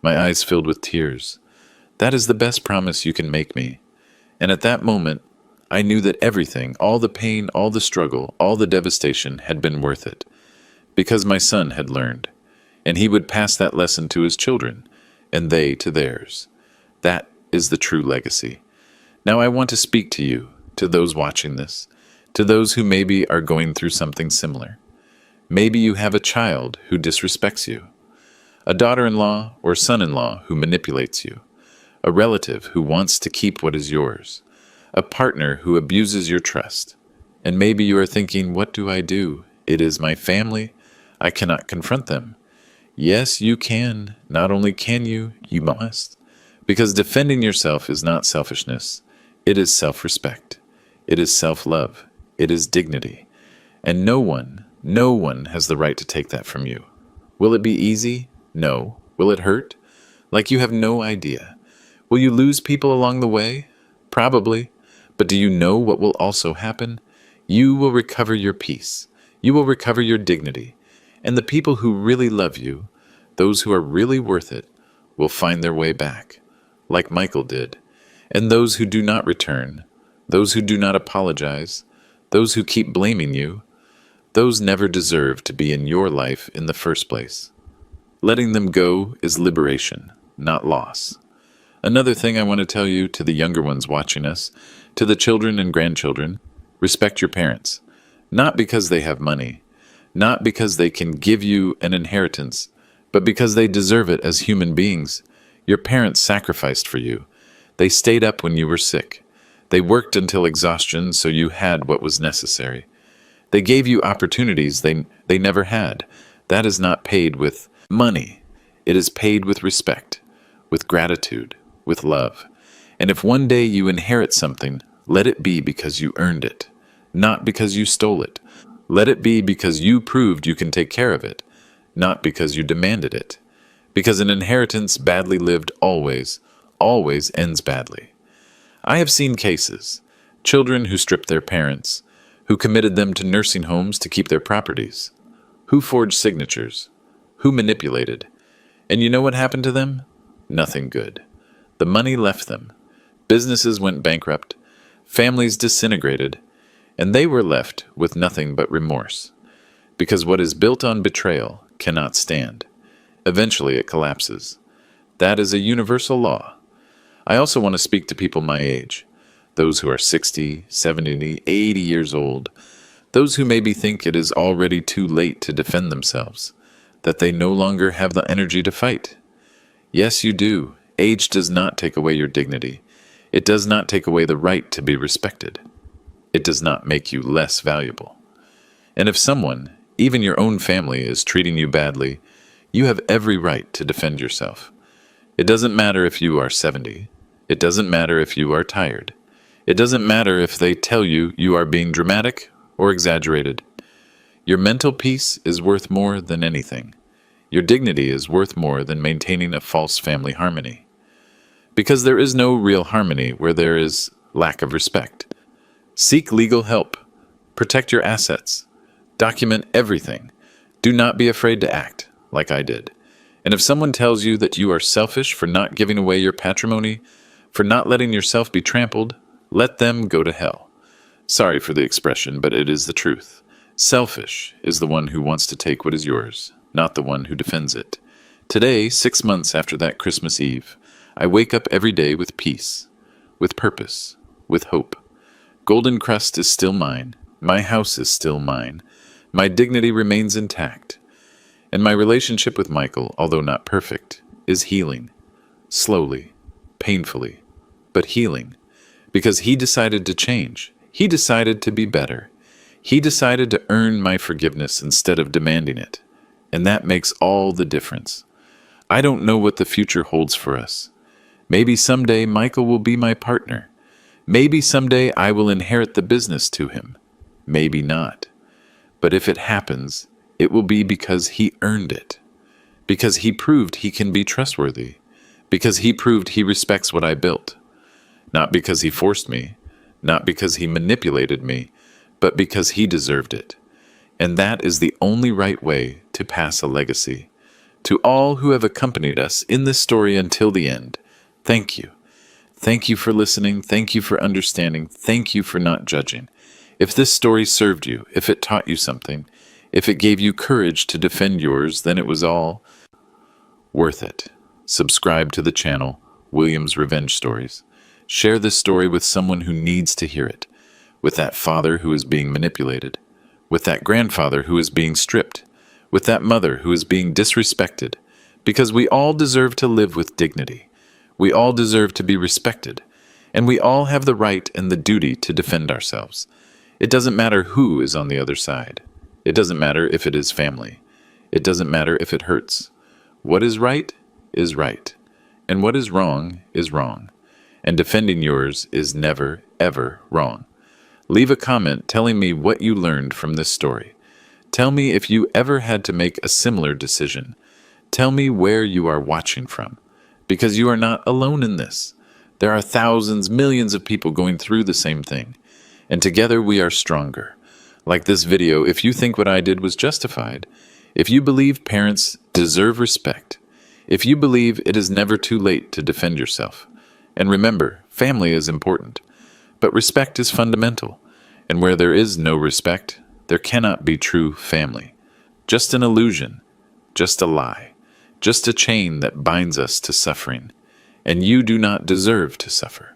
My eyes filled with tears. That is the best promise you can make me. And at that moment, I knew that everything, all the pain, all the struggle, all the devastation had been worth it. Because my son had learned. And he would pass that lesson to his children, and they to theirs. That is the true legacy. Now I want to speak to you, to those watching this, to those who maybe are going through something similar. Maybe you have a child who disrespects you, a daughter-in-law or son-in-law who manipulates you, a relative who wants to keep what is yours, a partner who abuses your trust. And maybe you are thinking, "What do I do? It is my family. I cannot confront them." Yes, you can. Not only can you, you must. Because defending yourself is not selfishness. It is self-respect. It is self-love. It is dignity. And no one has the right to take that from you. Will it be easy? No. Will it hurt? Like you have no idea. Will you lose people along the way? Probably. But do you know what will also happen? You will recover your peace. You will recover your dignity. And the people who really love you, those who are really worth it, will find their way back, like Michael did. And those who do not return, those who do not apologize, those who keep blaming you, those never deserve to be in your life in the first place. Letting them go is liberation, not loss. Another thing I want to tell you, to the younger ones watching us, to the children and grandchildren, respect your parents. Not because they have money, not because they can give you an inheritance, but because they deserve it as human beings. Your parents sacrificed for you. They stayed up when you were sick. They worked until exhaustion so you had what was necessary. They gave you opportunities they never had. That is not paid with money. It is paid with respect, with gratitude, with love. And if one day you inherit something, let it be because you earned it, not because you stole it. Let it be because you proved you can take care of it, not because you demanded it. Because an inheritance badly lived always ends badly. I have seen cases, children who stripped their parents, who committed them to nursing homes to keep their properties, who forged signatures, who manipulated. And you know what happened to them? Nothing good. The money left them. Businesses went bankrupt. Families disintegrated. And they were left with nothing but remorse. Because what is built on betrayal cannot stand. Eventually it collapses. That is a universal law. I also want to speak to people my age. Those who are 60, 70, 80 years old. Those who maybe think it is already too late to defend themselves. That they no longer have the energy to fight. Yes, you do. Age does not take away your dignity. It does not take away the right to be respected. It does not make you less valuable. And if someone, even your own family, is treating you badly, you have every right to defend yourself. It doesn't matter if you are 70. It doesn't matter if you are tired. It doesn't matter if they tell you you are being dramatic or exaggerated. Your mental peace is worth more than anything. Your dignity is worth more than maintaining a false family harmony. Because there is no real harmony where there is lack of respect. Seek legal help. Protect your assets. Document everything. Do not be afraid to act, like I did. And if someone tells you that you are selfish for not giving away your patrimony, for not letting yourself be trampled, let them go to hell. Sorry for the expression, but it is the truth. Selfish is the one who wants to take what is yours, not the one who defends it. Today, 6 months after that Christmas Eve, I wake up every day with peace, with purpose, with hope. Golden Crust is still mine. My house is still mine. My dignity remains intact. And my relationship with Michael, although not perfect, is healing. Slowly, painfully, but healing. Because he decided to change. He decided to be better. He decided to earn my forgiveness instead of demanding it. And that makes all the difference. I don't know what the future holds for us. Maybe someday Michael will be my partner. Maybe someday I will inherit the business to him. Maybe not. But if it happens, it will be because he earned it. Because he proved he can be trustworthy. Because he proved he respects what I built. Not because he forced me. Not because he manipulated me. But because he deserved it. And that is the only right way to pass a legacy. To all who have accompanied us in this story until the end, thank you. Thank you for listening. Thank you for understanding. Thank you for not judging. If this story served you, if it taught you something, if it gave you courage to defend yours, then it was all worth it. Subscribe to the channel, William's Revenge Stories. Share this story with someone who needs to hear it. With that father who is being manipulated. With that grandfather who is being stripped. With that mother who is being disrespected. Because we all deserve to live with dignity. We all deserve to be respected, and we all have the right and the duty to defend ourselves. It doesn't matter who is on the other side. It doesn't matter if it is family. It doesn't matter if it hurts. What is right is right, and what is wrong is wrong, and defending yours is never, ever wrong. Leave a comment telling me what you learned from this story. Tell me if you ever had to make a similar decision. Tell me where you are watching from, because you are not alone in this. There are thousands, millions of people going through the same thing, and together we are stronger. Like this video, if you think what I did was justified, if you believe parents deserve respect, if you believe it is never too late to defend yourself, and remember, family is important, but respect is fundamental, and where there is no respect, there cannot be true family. Just an illusion, just a lie, just a chain that binds us to suffering. And you do not deserve to suffer.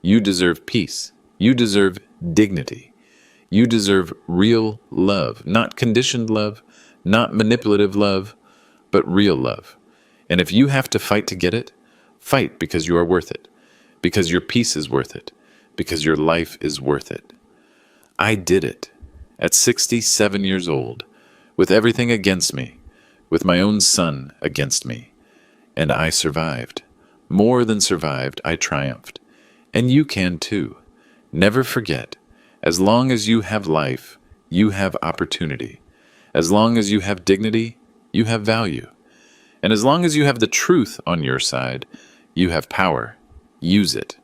You deserve peace. You deserve dignity. You deserve real love, not conditioned love, not manipulative love, but real love. And if you have to fight to get it, fight because you are worth it, because your peace is worth it, because your life is worth it. I did it at 67 years old, with everything against me, with my own son against me, and I survived. More than survived, I triumphed. And you can too. Never forget, as long as you have life, you have opportunity. As long as you have dignity, you have value. And as long as you have the truth on your side, you have power. Use it.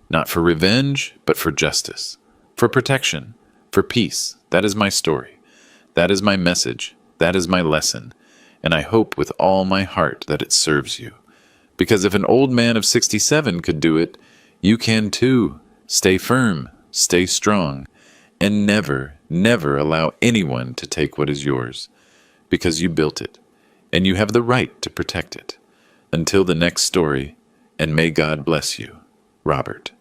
Not for revenge, but for justice. For protection. For peace. That is my story. That is my message. That is my lesson. And I hope with all my heart that it serves you. Because if an old man of 67 could do it, you can too. Stay firm, stay strong, and never, never allow anyone to take what is yours. Because you built it, and you have the right to protect it. Until the next story, and may God bless you. Robert.